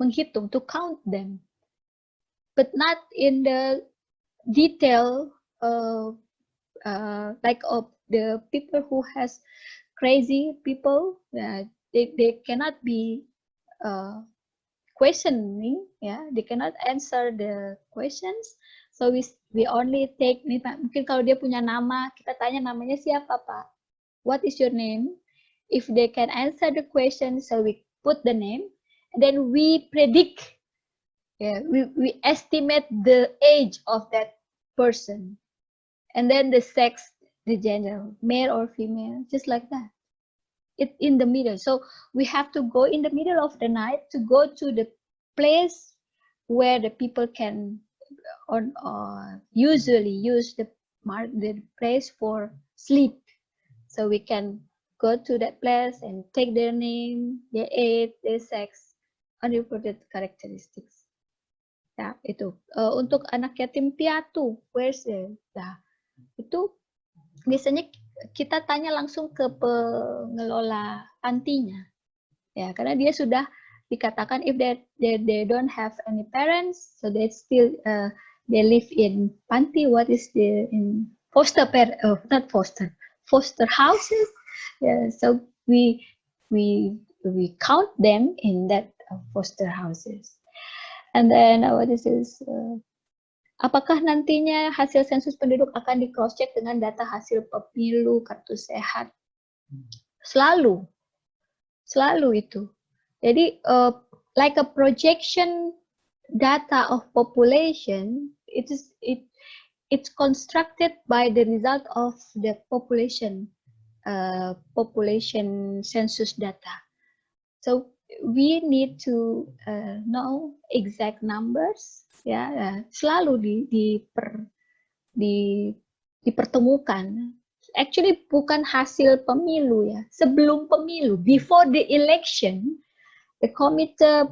menghitung, to count them, but not in the detail like of the people who has crazy people. They cannot be questioning, they cannot answer the questions. So we only take, mungkin kalau dia punya nama, kita tanya namanya siapa Pak? What is your name? If they can answer the question, so we put the name, and then we predict, we estimate the age of that person, and then the sex, the gender, male or female, just like that. It in the middle. So we have to go in the middle of the night to go to the place where the people can usually use the place for sleep. So we can go to that place and take their name, their age, their sex, unreported characteristics. Ya, itu. Untuk anak yatim piatu, where's the? Nah, itu biasanya kita tanya langsung ke pengelola pantinya. Ya, karena dia sudah dikatakan if they don't have any parents, so they still they live in panti. What is the in foster houses? Yeah, so we count them in that foster houses. And then what is this? Apakah nantinya hasil sensus penduduk akan di cross check dengan data hasil pemilu, kartu sehat? Selalu itu. Jadi like a projection data of population, it's constructed by the result of the population census data. So we need to know exact numbers. Selalu dipertemukan. Actually bukan hasil pemilu ya, sebelum pemilu, before the election, the committee,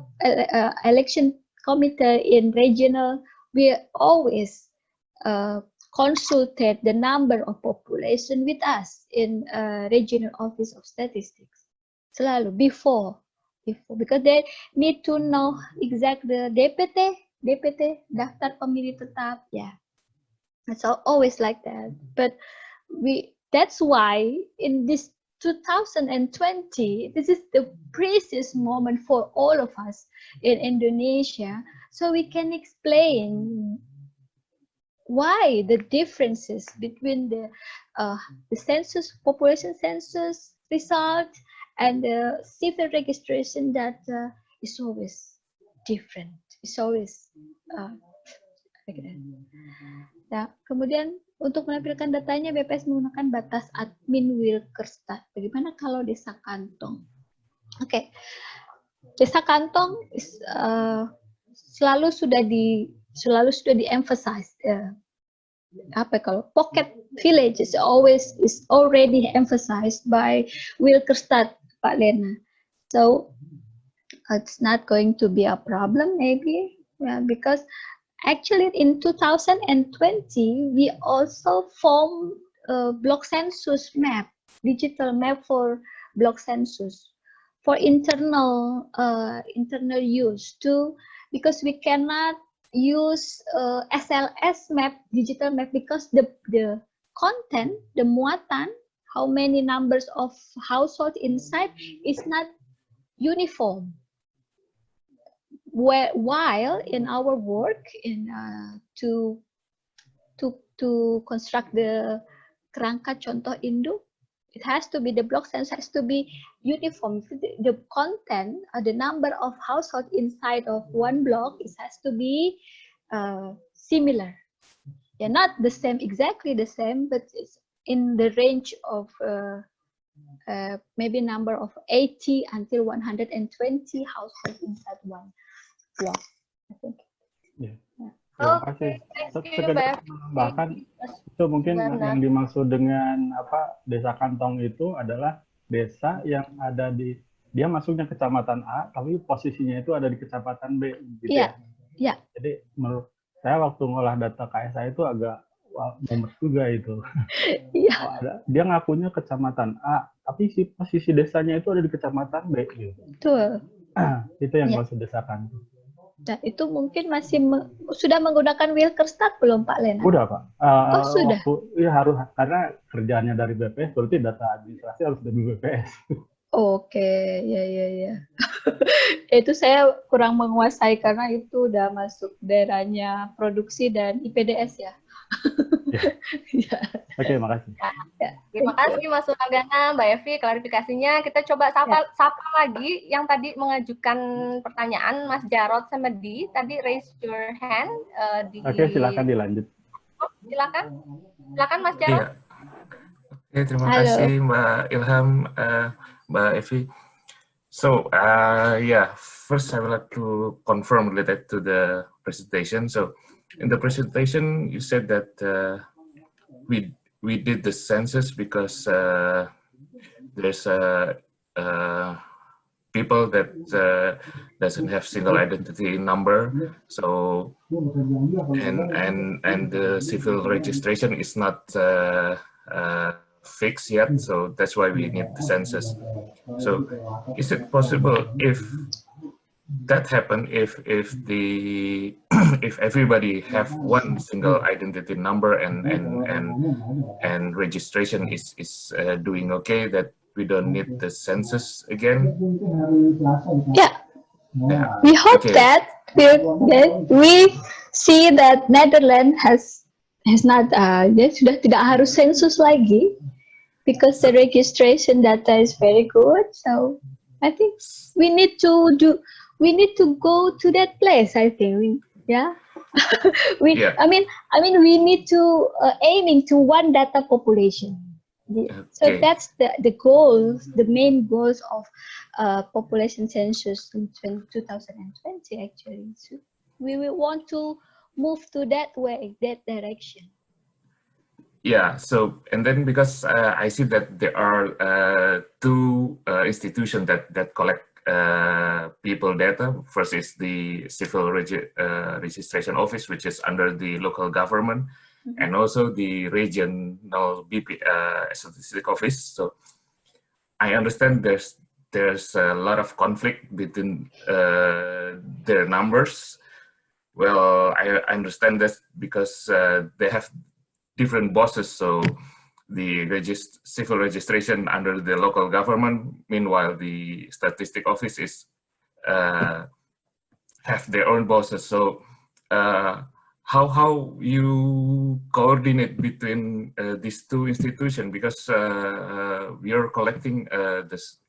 election committee in regional, we always consulted the number of population with us in regional office of statistics. Selalu before, because they need to know exact the DPT, daftar pemilih tetap, It's always like that. But that's why in this 2020, this is the precious moment for all of us in Indonesia, so we can explain why the differences between the census, population census result and the civil registration data is always different. It's always like that. Nah, kemudian untuk menampilkan datanya, BPS menggunakan batas admin Wilkerstat. Bagaimana kalau desa kantong? Oke, desa kantong selalu sudah di-emphasize. Kalau pocket village is already emphasized by Wilkerstat, Pak Lena. So it's not going to be a problem maybe, because actually in 2020 we also formed a block census map, digital map for block census for internal use too, because we cannot use SLS map, digital map, because the content, the muatan, how many numbers of household inside is not uniform. While in our work to construct the kerangka contoh induk, it has to be, the block census has to be uniform. The content, the number of household inside of one block, it has to be similar. Not the same, exactly the same, but it's in the range of maybe number of 80 until 120 households inside one block, I think. Terima kasih. Sekedar menambahkan, itu mungkin yang dimaksud dengan desa kantong itu adalah desa yang ada dia masuknya kecamatan A, tapi posisinya itu ada di kecamatan B, gitu ya. Jadi saya waktu ngolah data KSA itu agak mumet juga itu. Iya. Dia ngakunya kecamatan A, tapi posisi desanya itu ada di kecamatan B gitu. Betul. Itu yang masuk desakan. Nah, itu mungkin masih sudah menggunakan Wilkerstad belum Pak Lena? Udah Pak. Oh sudah. Iya harus, karena kerjaannya dari BPS berarti data administrasi harus dari BPS. Oke, ya. Itu saya kurang menguasai karena itu udah masuk daerahnya produksi dan IPDS ya. Ya. Oke, makasih. Terima kasih Mas Sunagana, Mbak Evy, klarifikasinya. Kita coba sapa lagi yang tadi mengajukan pertanyaan, Mas Jarod sama Di. Tadi raise your hand. Oke, silakan dilanjut. Silakan Mas Jarod. Oke, terima kasih Mbak Ilham, Mbak Evy. So, first I would like to confirm related to the presentation. So, in the presentation, you said that we did the census because there's people that doesn't have single identity number. So, and the civil registration is not fixed yet. So that's why we need the census. So, is it possible if that happen if everybody have one single identity number and registration is doing okay, that we don't need the census again? Yeah. We hope that we see that Netherlands has not dia sudah tidak harus sensus lagi because the registration data is very good. So I think we need to go to that place. I think, yeah. I mean, we need to aiming to one data population. So that's the goals, the main goals of population census in 2020. Actually, so we will want to move to that way, that direction. Yeah, so, and then because I see that there are two institutions that collect people data. First is the Civil Registration Office, which is under the local government, and also the regional BP statistic office. So I understand there's a lot of conflict between their numbers. Well, I understand that because they have different bosses, so the civil registration under the local government, meanwhile the statistic office is have their own bosses. So how you coordinate between these two institutions, because we are collecting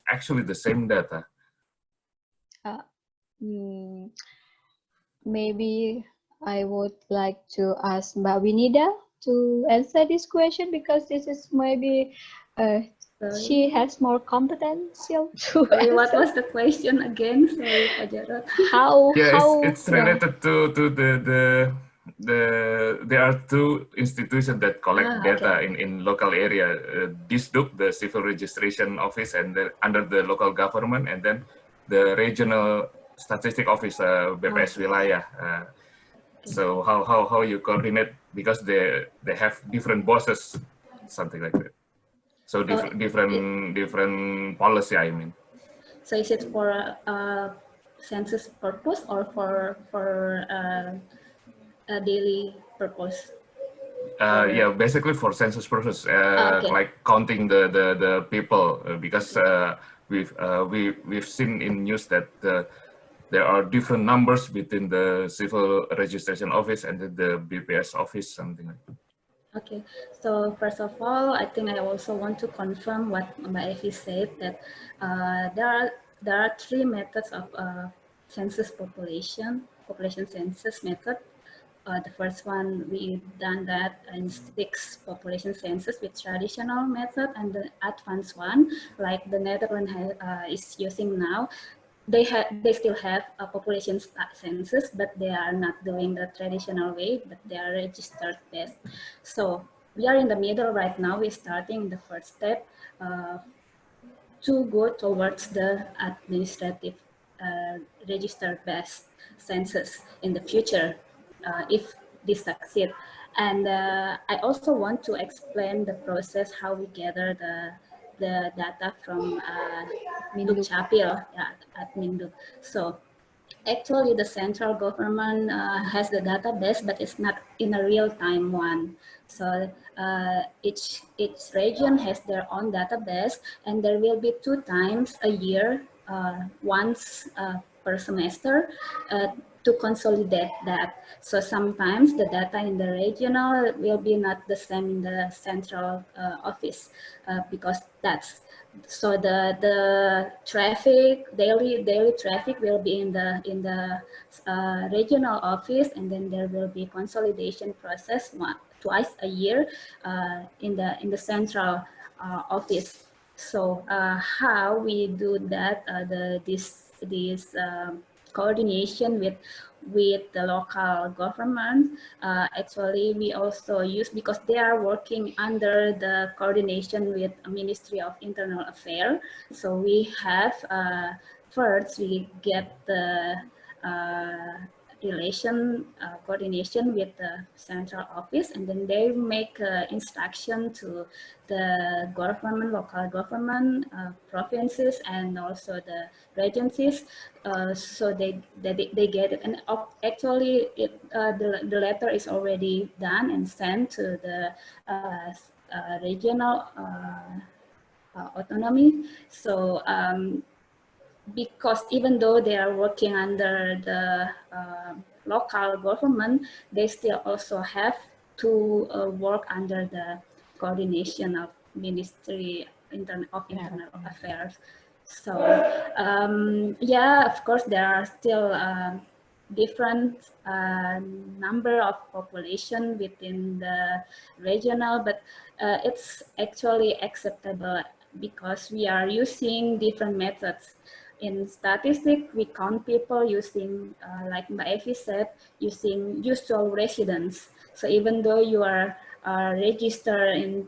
actually the same data? Maybe I would like to ask Mbak Winida to answer this question, because this is maybe she has more competence to answer. What was the question again? Sorry, Pak Jarod. It's related to there are two institutions that collect data in local area. Disduk, the civil registration office, and under the local government, and then the regional statistic office, BPS wilayah. So how you coordinate, because they have different bosses, something like that. So different policy, I mean. So is it for census purpose or for a daily purpose? Yeah, basically for census purpose, like counting the people, because we've seen in news that there are different numbers between the civil registration office and the BPS office, something like that. Okay, so first of all, I think I also want to confirm what Mbak Evy said, that there are three methods of census population census method. The first one, we've done that in 6 population census with traditional method, and the advanced one, like the Netherlands is using now. They still have a population census, but they are not doing the traditional way, but they are registered based. So we are in the middle right now. We're starting the first step to go towards the administrative registered based census in the future. If this succeed. And I also want to explain the process how we gather the data from Dukcapil at Minduk. So actually, the central government has the database, but it's not in a real-time one. So each region has their own database, and there will be 2 times a year, once per semester, to consolidate that. So sometimes the data in the regional will be not the same in the central office, because that's so the traffic, daily traffic will be in the regional office, and then there will be consolidation process twice a year in the central office. So how we do that, this coordination with the local government, actually we also use, because they are working under the coordination with Ministry of Internal Affairs. So we have, first we get the coordination with the central office, and then they make instruction to the government, local government, provinces, and also the regencies, so they get it. And actually the letter is already done and sent to the regional autonomy. So because even though they are working under the local government, they still also have to work under the coordination of Ministry of Internal Affairs. So yeah, of course there are still different number of population within the regional, but it's actually acceptable because we are using different methods. In statistics, we count people using, like Mbak Evy said, using usual residents. So even though you are registered in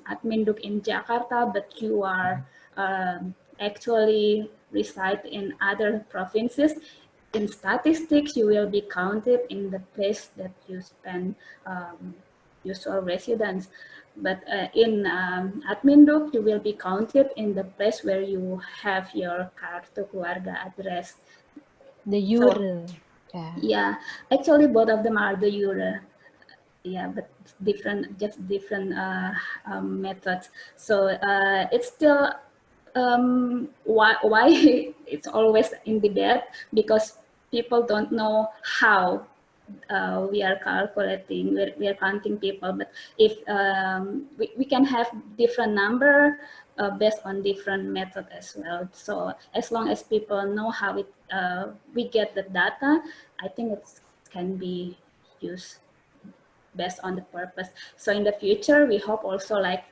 Adminduk in Jakarta, but you are actually reside in other provinces, in statistics, you will be counted in the place that you spend usual residence. But in Adminduk, you will be counted in the place where you have your kartu keluarga address. The jure. So, yeah, actually both of them are the jure. Yeah, but different, just different methods. So it's still why it's always in debate, because people don't know how we are calculating, we are counting people. But if we can have different number based on different method as well. So as long as people know how it we get the data, I think it can be used based on the purpose. So in the future, we hope also, like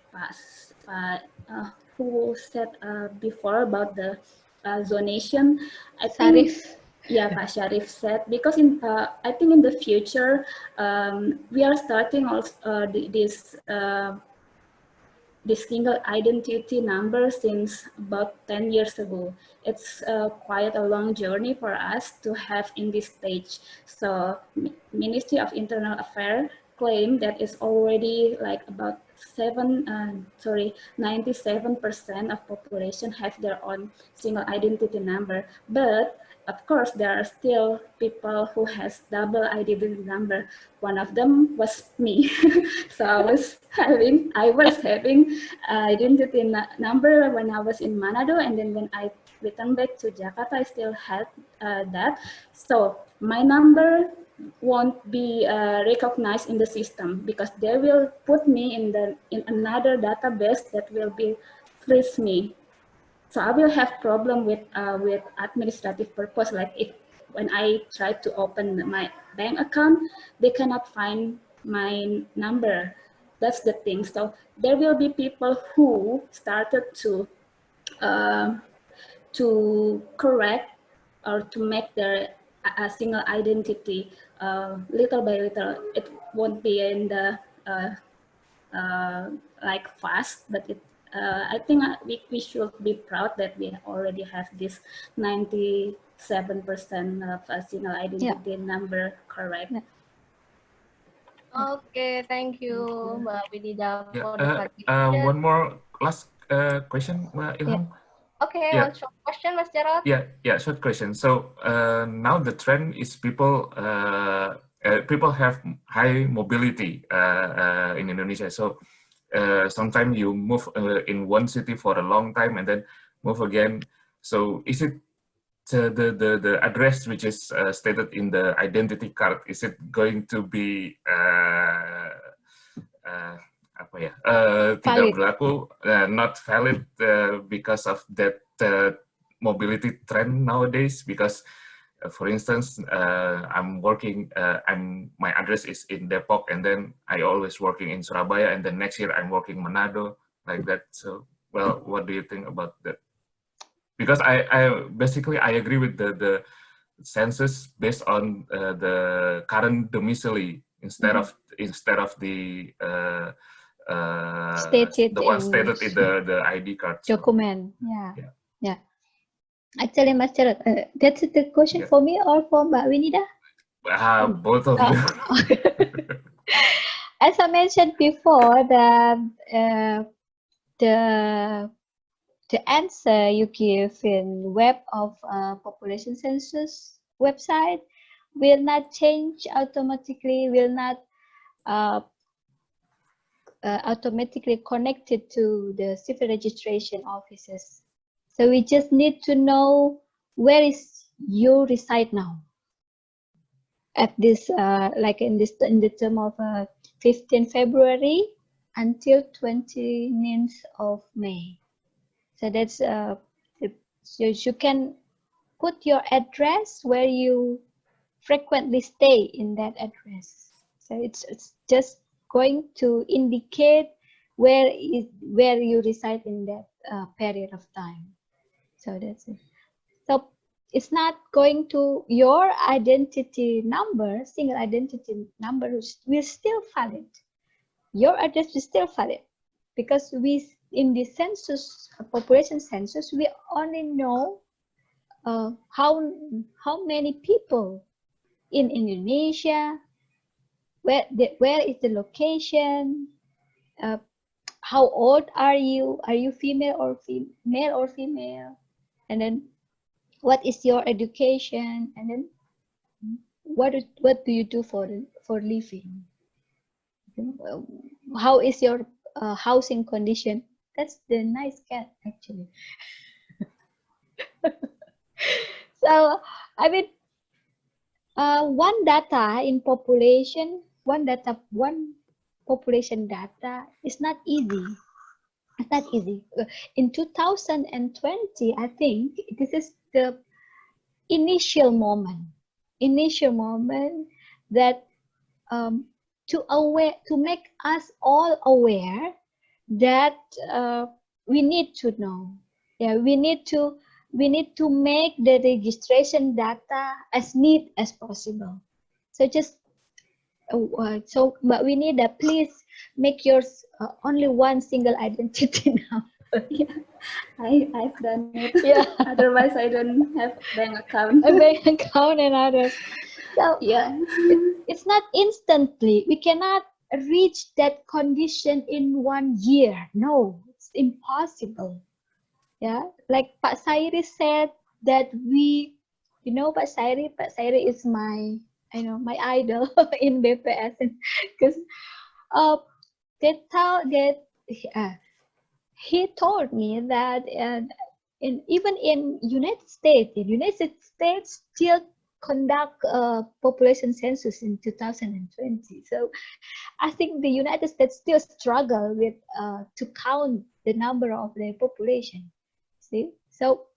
who said before about the zonation, I think, yeah, Pak Sharif said, because in I think in the future we are starting also this single identity number since about 10 years ago. It's quite a long journey for us to have in this stage. So Ministry of Internal Affairs claim that it's already like about 97% of population have their own single identity number. But of course, there are still people who has double identity number. One of them was me. So I was having identity number when I was in Manado, and then when I returned back to Jakarta, I still had that. So my number won't be recognized in the system, because they will put me in another database that will be freeze me. So I will have problem with administrative purpose, like if when I try to open my bank account, they cannot find my number. That's the thing. So there will be people who started to correct or to make their a single identity little by little. It won't be in the like fast, but it I think we should be proud that we already have this 97% of a single identity number correct. Okay, thank you, Mbak Winida, for the Yeah. clarification. One more last question, Ilham. Okay, Yeah. one short question, Mas Jarod. Yeah, short question. So now the trend is people have high mobility in Indonesia. So sometimes you move in one city for a long time and then move again. So is it the address which is stated in the identity card, is it going to be apa ya, tidak berlaku, not valid because of that mobility trend nowadays? Because for instance, I'm working, my address is in Depok, and then I always working in Surabaya, and then next year I'm working Manado, like that. So, well, what do you think about that? Because I basically I agree with the census based on the current domicile instead of the stated the one stated in the ID card. So. Document. Yeah. Actually, Mas Jarod, that's the question for me or for Mbak Winida? Both of you. As I mentioned before, that the answer you give in web of population census website will not change automatically, will not automatically connected to the civil registration offices. So we just need to know where is you reside now. At this, like in the term of 15 February until 29th of May. So that's so you can put your address where you frequently stay in that address. So it's just going to indicate where you reside in that period of time. So that's it. So it's not going to your identity number, single identity number will still valid. Your address is still valid because we in the census, population census, we only know how many people in Indonesia, where is the location, how old are you female or male or female, and then what is your education, and then what do you do for living, how is your housing condition. That's the nice cat actually. So I mean, one data in population, one population data is not easy. It's not easy. In 2020, I think this is the initial moment that to make us all aware that we need to know. Yeah, we need to make the registration data as neat as possible. So just so, but we need that. Please make yours only one single identity now. Yeah, I've done it. Yeah. Otherwise, I don't have bank account. A bank account and others. So yeah, it's not instantly. We cannot reach that condition in 1 year. No, it's impossible. Yeah, like Pak Sairi said that Pak Sairi is my idol in BPS because he told me that even in United States still conduct a population census in 2020. So I think the United States still struggle with to count the number of their population. See, so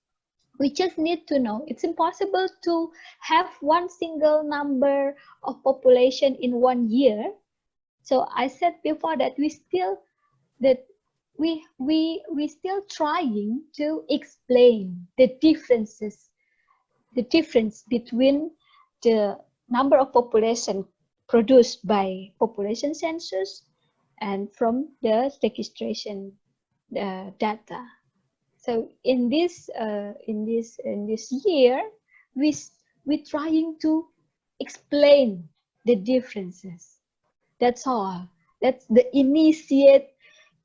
we just need to know it's impossible to have one single number of population in 1 year. So I said before that we still trying to explain the difference between the number of population produced by population census and from the registration data. So in this year, we trying to explain the differences That's all. That's the initiate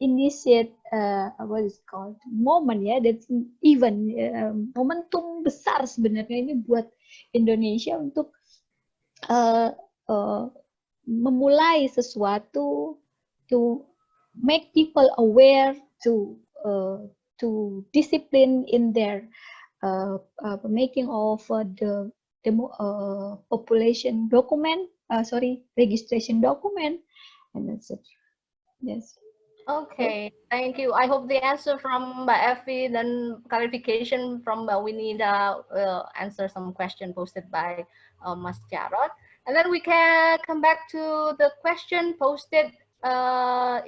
what is it called, moment ya. That's even momentum besar sebenarnya ini buat Indonesia untuk memulai sesuatu, to make people aware, to discipline in their making of the population document, registration document, and that's it. Yes. Okay, thank you. I hope the answer from Mbak Evy dan clarification from Mbak Winida will answer some question posted by Mas Jarod. And then we can come back to the question posted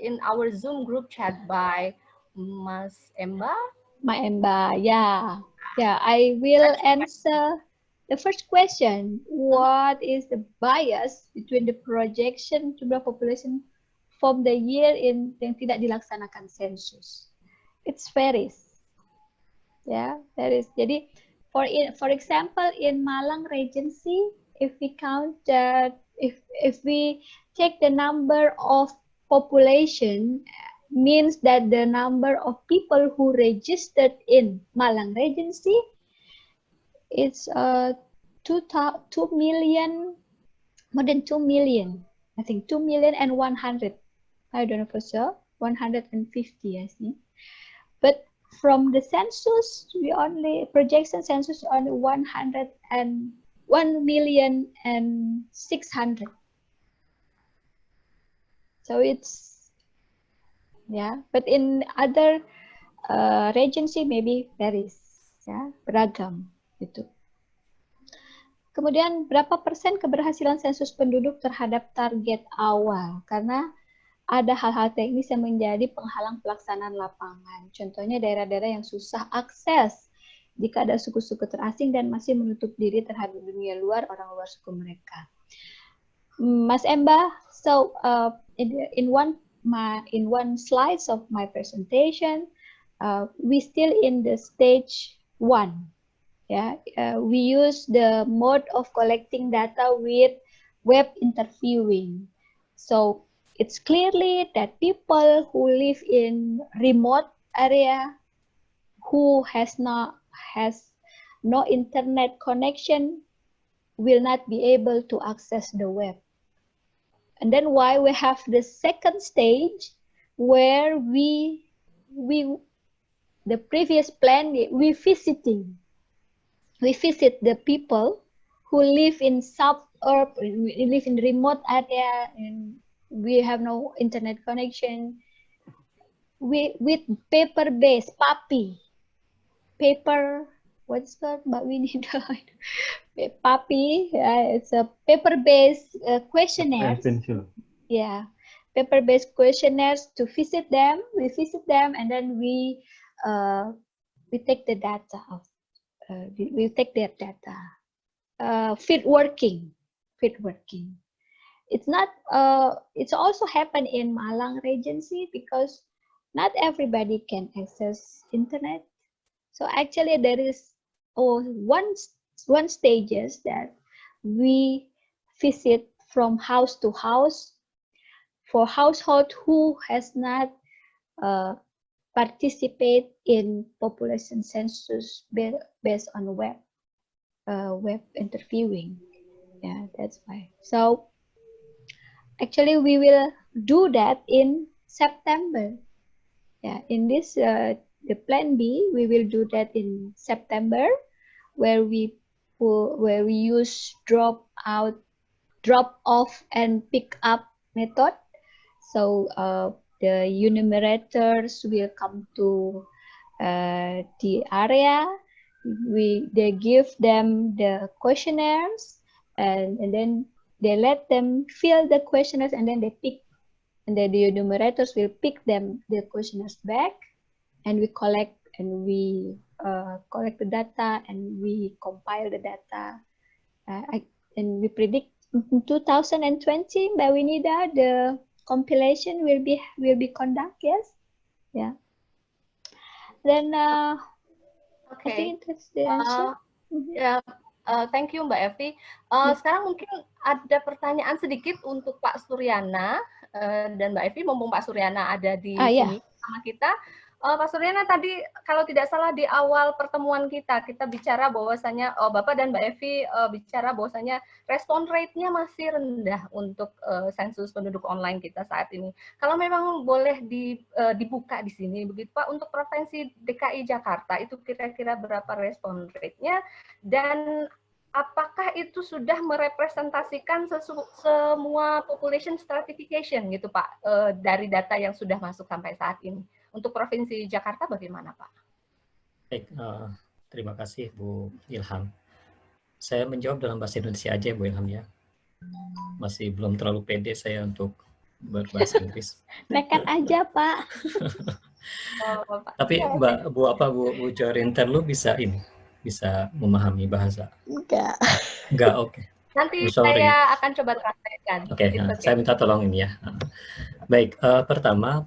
in our Zoom group chat by Mas Emba. My Emba, yeah. I will answer the first question. What is the bias between the projection jumlah population from the year yang tidak dilaksanakan sensus? It's varies. Yeah, varies. Jadi, for example, in Malang Regency, if we count that, if we check the number of population, means that the number of people who registered in Malang Regency, it's 2 million, more than 2 million. I think 2,100,000. I don't know for sure. 150, I think. But from the census, we only projection census only 1,600,000. So it's, yeah. But in other regency maybe varies, ya, beragam gitu. Kemudian berapa persen keberhasilan sensus penduduk terhadap target awal? Karena ada hal-hal teknis yang menjadi penghalang pelaksanaan lapangan. Contohnya daerah-daerah yang susah akses jika ada suku-suku terasing dan masih menutup diri terhadap dunia luar, orang luar suku mereka. Mas Emba, so in one slides of my presentation, we still in the stage 1. Yeah, we use the mode of collecting data with web interviewing. So it's clearly that people who live in remote area, who has no internet connection, will not be able to access the web. And then why we have the second stage, where the previous plan, we visit the people who live in suburb, live in remote area, and we have no internet connection. With paper-based paper, what's that? But we need it's a paper-based questionnaires. Yeah, paper-based questionnaires to visit them. We visit them, and then we take the data of. We take their data. Fit working. It's not. It's also happened in Malang Regency because not everybody can access internet. So actually, there is one stages that we visit from house to house for household who has not participate in population census based on web interviewing. Yeah, that's why. So actually we will do that in September. Yeah, in this the plan B, we will do that in September, where we use drop off and pick up method. So the enumerators will come to the area. They give them the questionnaires, and then they let them fill the questionnaires, and then they pick, and then the enumerators will pick the questionnaires back, and we collect the data, and we compile the data, and we predict in 2020 by Winida the compilation will be conducted. Yes, yeah. Then okay, I think that's the answer. Yeah, Thank you Mbak Evy. Sekarang mungkin ada pertanyaan sedikit untuk Pak Suryana dan Mbak Evy, mumpung Pak Suryana ada di sini sama kita. Pak Suryana, tadi kalau tidak salah di awal pertemuan kita bicara bahwasanya Bapak dan Mbak Evy bicara bahwasanya respon rate-nya masih rendah untuk sensus penduduk online kita saat ini. Kalau memang boleh dibuka di sini begitu Pak, untuk Provinsi DKI Jakarta itu kira-kira berapa respon rate-nya, dan apakah itu sudah merepresentasikan semua population stratification gitu Pak, dari data yang sudah masuk sampai saat ini? Untuk Provinsi Jakarta bagaimana Pak? Baik, terima kasih Bu Ilham. Saya menjawab dalam bahasa Indonesia aja Bu Ilham ya. Masih belum terlalu pede saya untuk berbahasa Inggris. Nekat aja Pak. Tapi Bu Jorinter lu bisa memahami bahasa? Enggak, oke. Nanti saya akan coba translatekan. Oke, saya minta tolong ini ya. Baik, pertama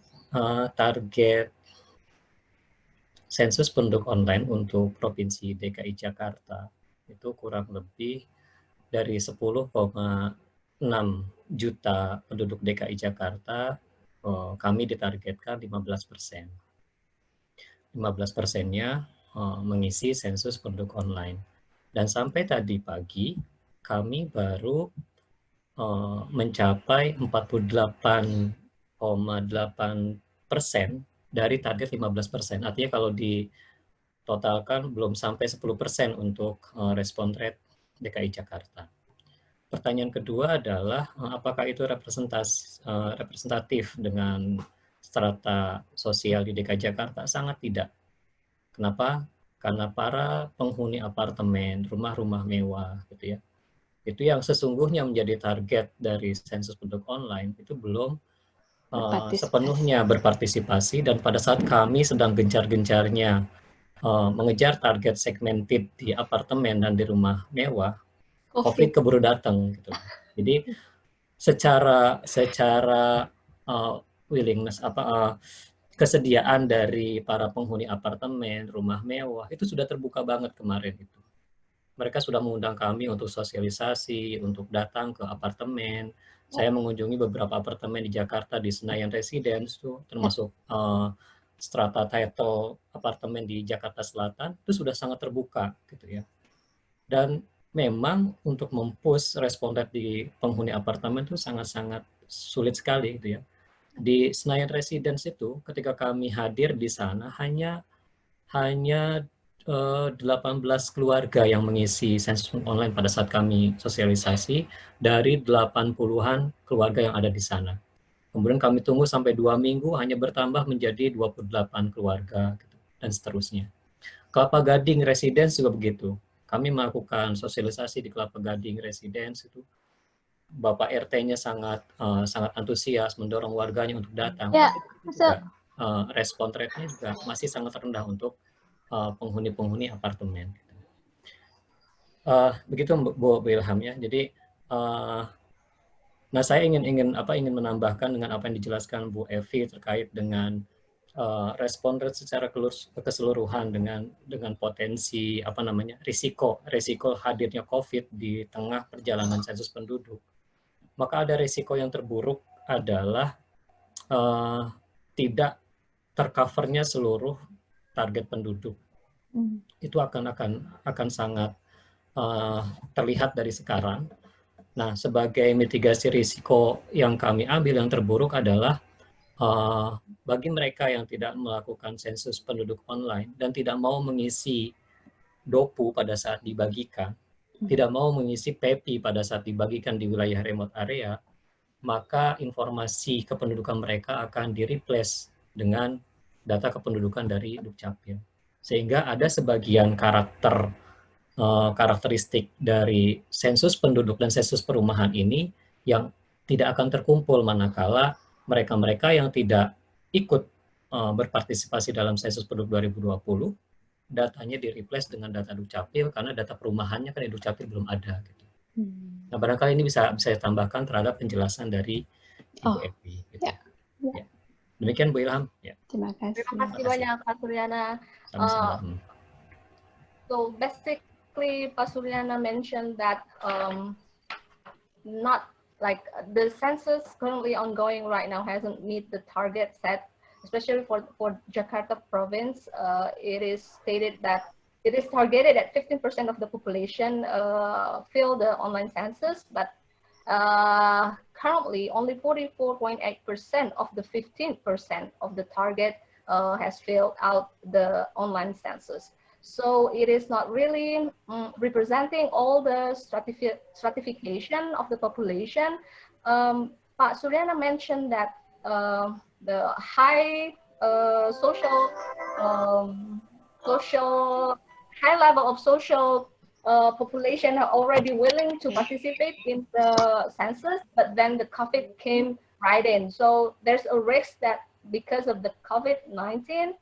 target sensus penduduk online untuk Provinsi DKI Jakarta itu kurang lebih dari 10,6 juta penduduk DKI Jakarta, kami ditargetkan 15%. 15%-nya mengisi sensus penduduk online. Dan sampai tadi pagi, kami baru mencapai 48,8% dari target 15%. Artinya kalau ditotalkan belum sampai 10% untuk respon rate DKI Jakarta. Pertanyaan kedua adalah apakah itu representatif dengan strata sosial di DKI Jakarta? Sangat tidak. Kenapa? Karena para penghuni apartemen, rumah-rumah mewah gitu ya, itu yang sesungguhnya menjadi target dari sensus penduduk online itu belum sepenuhnya berpartisipasi, dan pada saat kami sedang gencar-gencarnya mengejar target segmented di apartemen dan di rumah mewah, COVID keburu datang gitu. Jadi secara willingness kesediaan dari para penghuni apartemen, rumah mewah itu sudah terbuka banget kemarin itu. Mereka sudah mengundang kami untuk sosialisasi, untuk datang ke apartemen. Saya mengunjungi beberapa apartemen di Jakarta, di Senayan Residence, termasuk strata title apartemen di Jakarta Selatan, itu sudah sangat terbuka gitu ya. Dan memang untuk mempush respon rate di penghuni apartemen itu sangat-sangat sulit sekali gitu ya. Di Senayan Residence itu ketika kami hadir di sana hanya 18 keluarga yang mengisi sensus online pada saat kami sosialisasi dari 80-an keluarga yang ada di sana. Kemudian kami tunggu sampai 2 minggu hanya bertambah menjadi 28 keluarga gitu, dan seterusnya. Kelapa Gading Residence juga begitu. Kami melakukan sosialisasi di Kelapa Gading Residence itu. Bapak RT-nya sangat antusias mendorong warganya untuk datang. Ya, juga, respon rate-nya juga masih sangat rendah untuk penghuni-penghuni apartemen. Begitu Bu Ilham ya. Jadi, nah saya ingin menambahkan dengan apa yang dijelaskan Bu Evy terkait dengan respon rate secara keseluruhan dengan potensi risiko hadirnya COVID di tengah perjalanan sensus penduduk. Maka ada risiko yang terburuk adalah tidak tercovernya seluruh target penduduk. Itu akan sangat terlihat dari sekarang. Nah, sebagai mitigasi risiko yang kami ambil yang terburuk adalah bagi mereka yang tidak melakukan sensus penduduk online dan tidak mau mengisi DOPU pada saat dibagikan, tidak mau mengisi PEPI pada saat dibagikan di wilayah remote area, maka informasi kependudukan mereka akan di-replace dengan data kependudukan dari Dukcapil. Sehingga ada sebagian karakteristik dari sensus penduduk dan sensus perumahan ini yang tidak akan terkumpul manakala mereka-mereka yang tidak ikut berpartisipasi dalam sensus penduduk 2020, datanya di-replace dengan data Dukcapil karena data perumahannya kan di Dukcapil belum ada. Gitu. Nah, barangkali ini bisa saya tambahkan terhadap penjelasan dari Ibu Evy. Gitu. Ya. Demikian Bu Ilham. Ya. Terima kasih banyak Pak Suryana. So basically, Pak Suryana mentioned that not like the census currently ongoing right now hasn't meet the target set, especially for Jakarta province. It is stated that it is targeted at 15% of the population fill the online census, but currently only 44.8% of the 15% of the target has filled out the online census. So it is not really representing all the stratification of the population. Pak Suryana mentioned that the high high level of social population are already willing to participate in the census, but then the COVID came right in. So there's a risk that because of the COVID-19,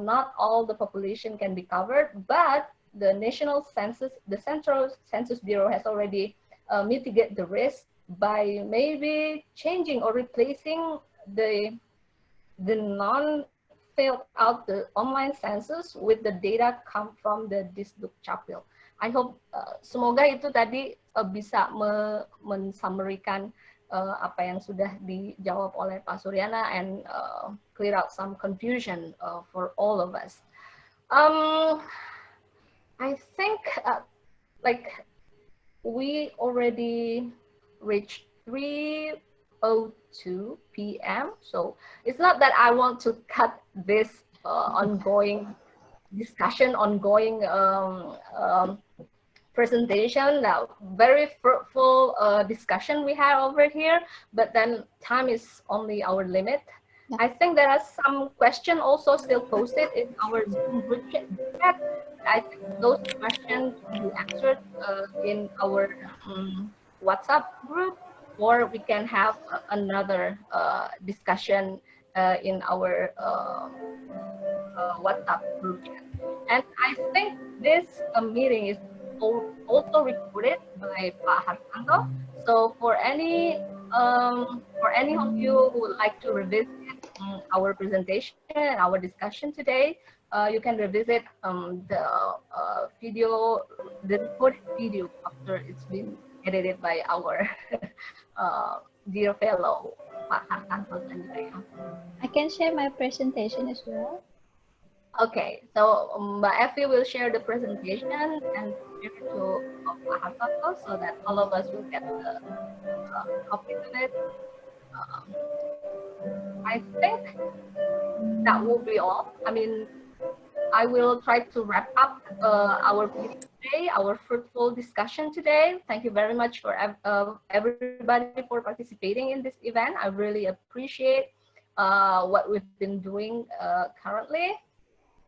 not all the population can be covered, but the national census, the Central Census Bureau has already mitigated the risk by maybe changing or replacing the non-filled out the online census with the data come from the Disduk Capil. I hope semoga itu tadi bisa mensummarikan apa yang sudah dijawab oleh Pak Suryana and clear out some confusion for all of us. I think like we already reached 3:02 p.m. So it's not that I want to cut this ongoing discussion, ongoing presentation, very fruitful discussion we had over here, but then time is only our limit. I think there are some questions also still posted in our Zoom group chat. I think those questions will be answered in our WhatsApp group, or we can have another discussion in our WhatsApp group chat. And I think this meeting is also recorded by Pak Hartanto. So for any of you who would like to revisit our presentation and our discussion today, you can revisit the recorded video after it's been edited by our dear fellow Pak Hartanto. I can share my presentation as well. Okay, so Mbak Evy will share the presentation and share it to Pak Hartanto so that all of us will get the copy of it. I think that will be all. I mean, I will try to wrap up our meeting today, our fruitful discussion today. Thank you very much for everybody for participating in this event. I really appreciate what we've been doing currently.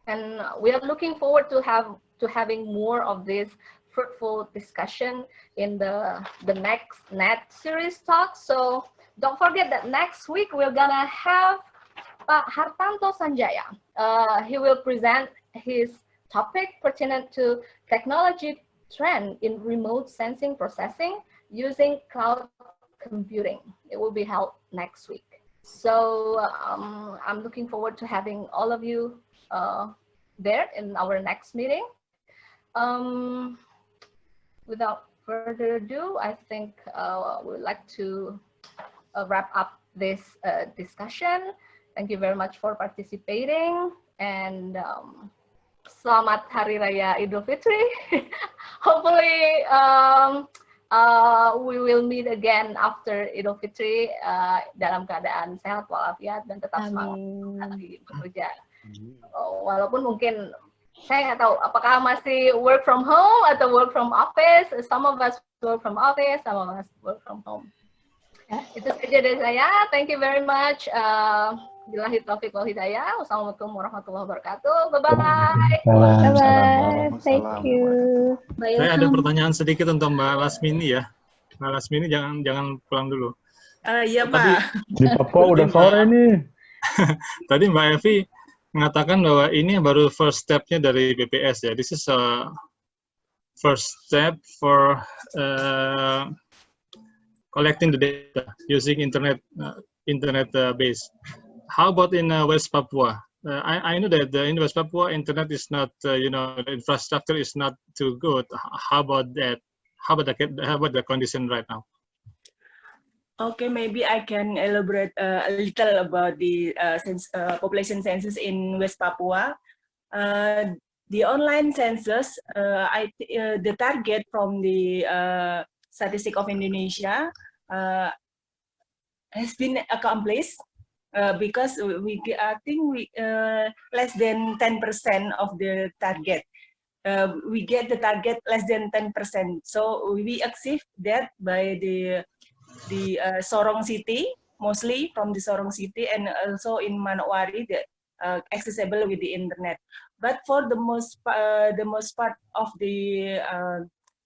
And we are looking forward to having more of this fruitful discussion in the next NED series talk. So don't forget that next week we're gonna have Pak Hartanto Sanjaya. He will present his topic pertinent to technology trend in remote sensing processing using cloud computing. It will be held next week. So I'm looking forward to having all of you there in our next meeting. Without further ado, I think we'd like to wrap up this discussion. Thank you very much for participating, and Selamat Hari Raya Idul Fitri. Hopefully we will meet again after Idul Fitri dalam keadaan sehat walafiat dan tetap semangat lagi bekerja. Walaupun mungkin saya nggak tahu apakah masih work from home atau work from office. Some of us work from office, some of us work from home. Itu saja dari saya. Thank you very much. Billahi taufiq wal hidayah. Wassalamualaikum warahmatullahi wabarakatuh. Bye-bye. Bye-bye. Thank you. Saya ada pertanyaan sedikit untuk Mbak Lasmini ya. Mbak Lasmini jangan pulang dulu. Iya, Pak. Di Papua udah sore nih. Tadi Mbak Evy mengatakan bahwa ini baru first step-nya dari BPS ya. This is a first step for collecting the data using internet base. How about in West Papua? I know that in West Papua, internet is not, the infrastructure is not too good. How about that? How about the condition right now? Okay, maybe I can elaborate a little about the population census in West Papua. The online census, the target from the Statistic of Indonesia has been accomplished. Because I think we less than 10% of the target. We get the target less than 10%. So we achieve that by the Sorong city, mostly from the Sorong city, and also in Manokwari, that accessible with the internet. But for the most part of the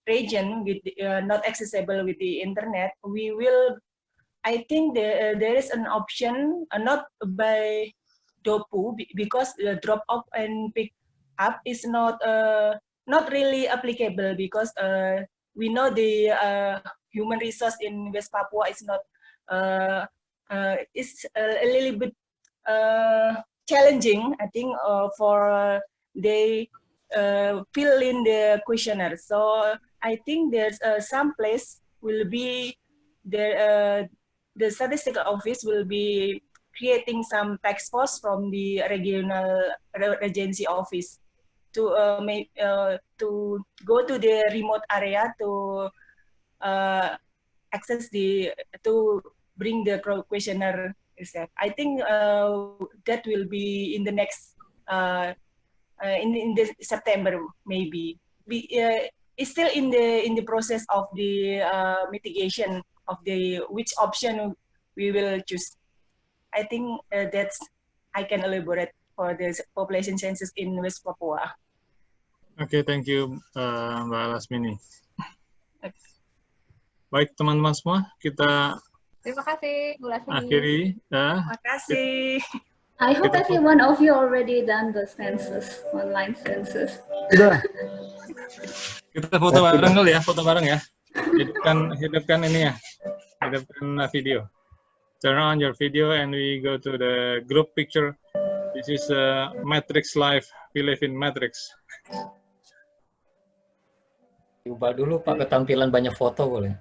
region with not accessible with the internet, we will. I think there is an option not by DOPU because the drop off and pick up is not really applicable because we know the human resource in West Papua is not is a little bit challenging. I think for they fill in the questionnaire. So I think there's some place will be there. The statistical office will be creating some task force from the regional regency office to go to the remote area to access to bring the questionnaire itself. I think that will be in the next in the September maybe. It's still in the process of the mitigation of which option we will choose. I think that's I can elaborate for the population census in West Papua. Oke, thank you Mbak Lasmini. Baik teman-teman semua, kita Terima kasih Bu Lasmini. akhiri. Terima kasih. I hope every one of you already done the census, online census. Sudah. Kita foto bareng dulu ya, foto bareng ya. Hidupkan ini ya, hidupkan video. Turn on your video and we go to the group picture. This is Matrix Life. We live in Matrix. Ubah dulu Pak ketampilan banyak foto boleh.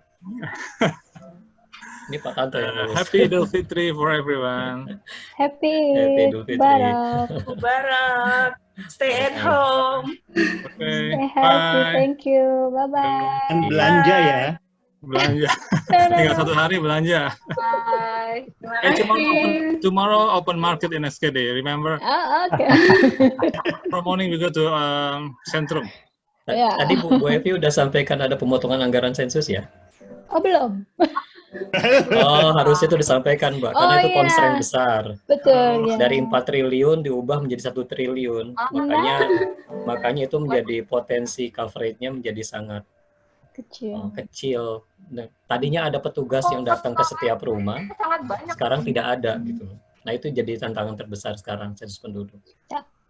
Ini Pak Tanto yang nulis. Happy Idul Fitri for everyone. Happy Idul Fitri. Mubarak. Stay at home. Okay. Stay healthy. Bye. Thank you. Bye-bye. Dan belanja ya. Belanja. Tinggal 1 hari belanja. Bye. Tomorrow open market in SKD. Remember? Oh, okay. Tomorrow morning we go to Centrum. Ya. Tadi Bu Evy udah sampaikan ada pemotongan anggaran sensus ya? Oh, belum. Oh, harusnya itu disampaikan, Mbak, karena itu constraint besar. Betul, ya. Dari 4 triliun diubah menjadi 1 triliun. Makanya itu menjadi potensi coverage-nya menjadi sangat kecil. Nah, tadinya ada petugas yang datang ke setiap rumah, sekarang tidak ada gitu. Nah, itu jadi tantangan terbesar sekarang sensus penduduk.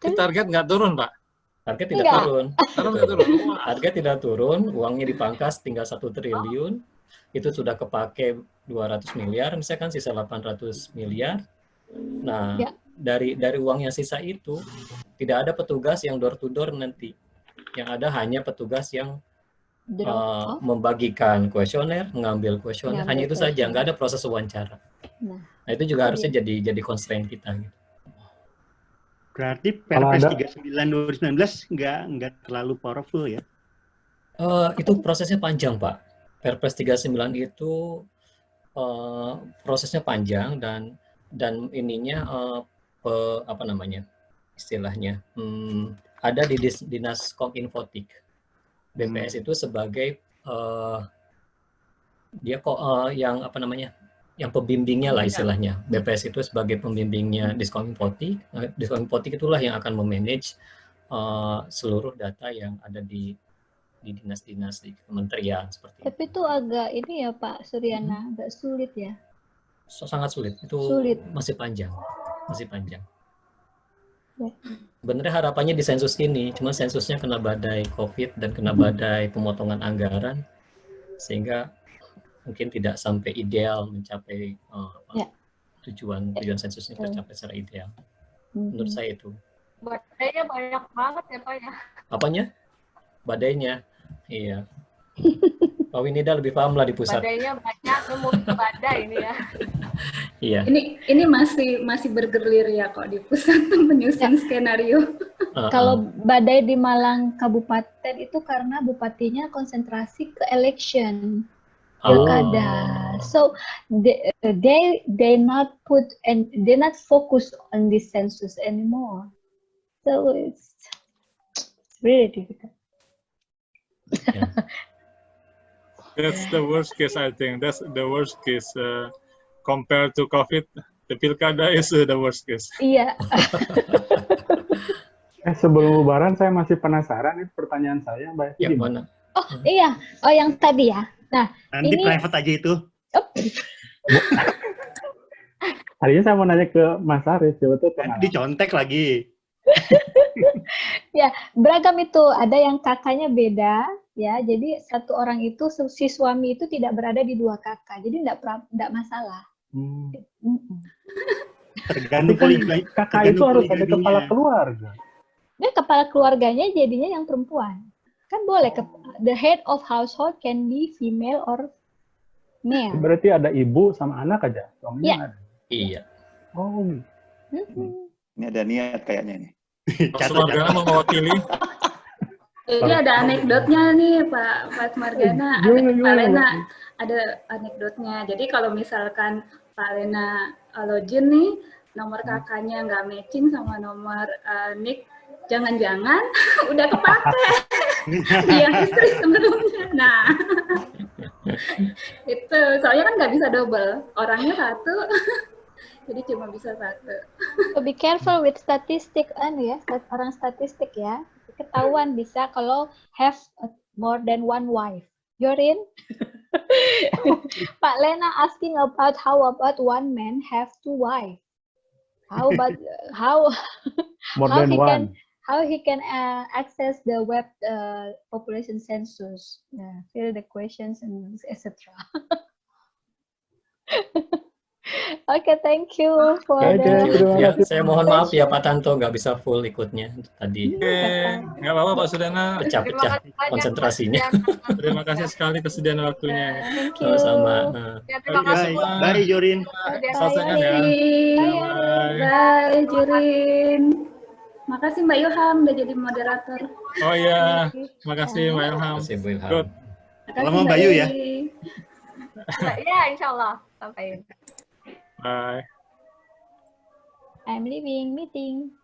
Target nggak turun, Pak? Target tidak turun. Target tidak turun, uangnya dipangkas tinggal 1 triliun. Itu sudah kepake 200 miliar, misalkan sisa 800 miliar. Nah, dari uang yang sisa itu, tidak ada petugas yang door to door nanti. Yang ada hanya petugas yang membagikan kuesioner, mengambil kuesioner, hanya itu saja, nggak ada proses wawancara. Nah, itu juga harusnya jadi constraint kita. Gitu. Berarti Perpres 39 2019 nggak terlalu powerful ya? Itu prosesnya panjang, Pak. Perpres 39 itu prosesnya panjang dan ininya apa namanya istilahnya ada di Dinas Kominfotik. BPS itu sebagai dia yang apa namanya yang pembimbingnya lah istilahnya. BPS itu sebagai pembimbingnya Diskominfotik. Diskominfotik itulah yang akan memanage seluruh data yang ada di dinas-dinas di kementerian seperti itu. Tapi itu agak ini ya Pak Suryana, agak sulit ya. Sangat sulit. Itu masih panjang. Ya. Sebenarnya harapannya di sensus ini, cuma sensusnya kena badai COVID dan kena badai pemotongan anggaran, sehingga mungkin tidak sampai ideal mencapai tujuan sensusnya tercapai secara ideal. Menurut saya itu. Badainya banyak banget ya Pak ya. Apanya? Badainya. Iya. Pak Winida lebih paham lah di pusat. Badainya banyak, mungkin badai ini ya. Iya. Ini masih bergelir ya kok di pusat menyusun skenario. Kalau badai di Malang Kabupaten itu karena bupatinya konsentrasi ke election pilkada. So they not put and they not focus on this census anymore. So it's really difficult. Yeah. That's the worst case, I think. That's the worst case compared to COVID. The pilkada is the worst case. Iya. Sebelum Lebaran saya masih penasaran, itu pertanyaan saya, Mbak. Yang mana? Oh iya, oh yang tadi ya. Nah, Nanti ini private aja itu. Tadinya saya mau nanya ke Mas Arif, betul pengalaman. Dicontek lagi. Ya, beragam itu. Ada yang kakaknya beda, ya. Jadi satu orang itu si suami itu tidak berada di dua kakak, jadi tidak masalah. Tergantung kakak itu harus ada kepala keluarga. Nah, kepala keluarganya jadinya yang perempuan. Kan boleh, the head of household can be female or male. Berarti ada ibu sama anak aja, suaminya ada. Iya. Oh. Ini ada niat kayaknya nih. Margana mau mewakili. Ini ada anekdotnya nih Pak Margana, Pak Lena, ada anekdotnya. Jadi kalau misalkan Pak Lena login nih, nomor kakaknya nggak matching sama nomor Nick, jangan-jangan udah kepake yang istri sebelumnya. Nah, itu soalnya kan nggak bisa double, orangnya satu. Jadi cuma bisa satu. So be careful with statistik ya, orang statistik ya. Ketahuan bisa kalau have more than one wife. You're in? Pak Lena asking about how about one man have two wives? How about More than one. How he can access the web population census? Fill the questions and etc. Oke, thank you for Ya, saya mohon maaf ya Pak Tanto nggak bisa full ikutnya tadi. Nggak apa-apa Pak Sudana. Pecah-pecah konsentrasinya. Terima kasih sekali kesediaan waktunya. Thank you. Sama-sama. Terima kasih. Bye Jorin. Selesaikan ya. Bye Jorin. Makasih Mbak Ilham udah jadi moderator. Oh iya, makasih Mbak Ilham. Terima kasih Bu Ilham. Good. Lama Bayu ya. Ya, insya Allah. Sampai. Bye. I'm leaving meeting.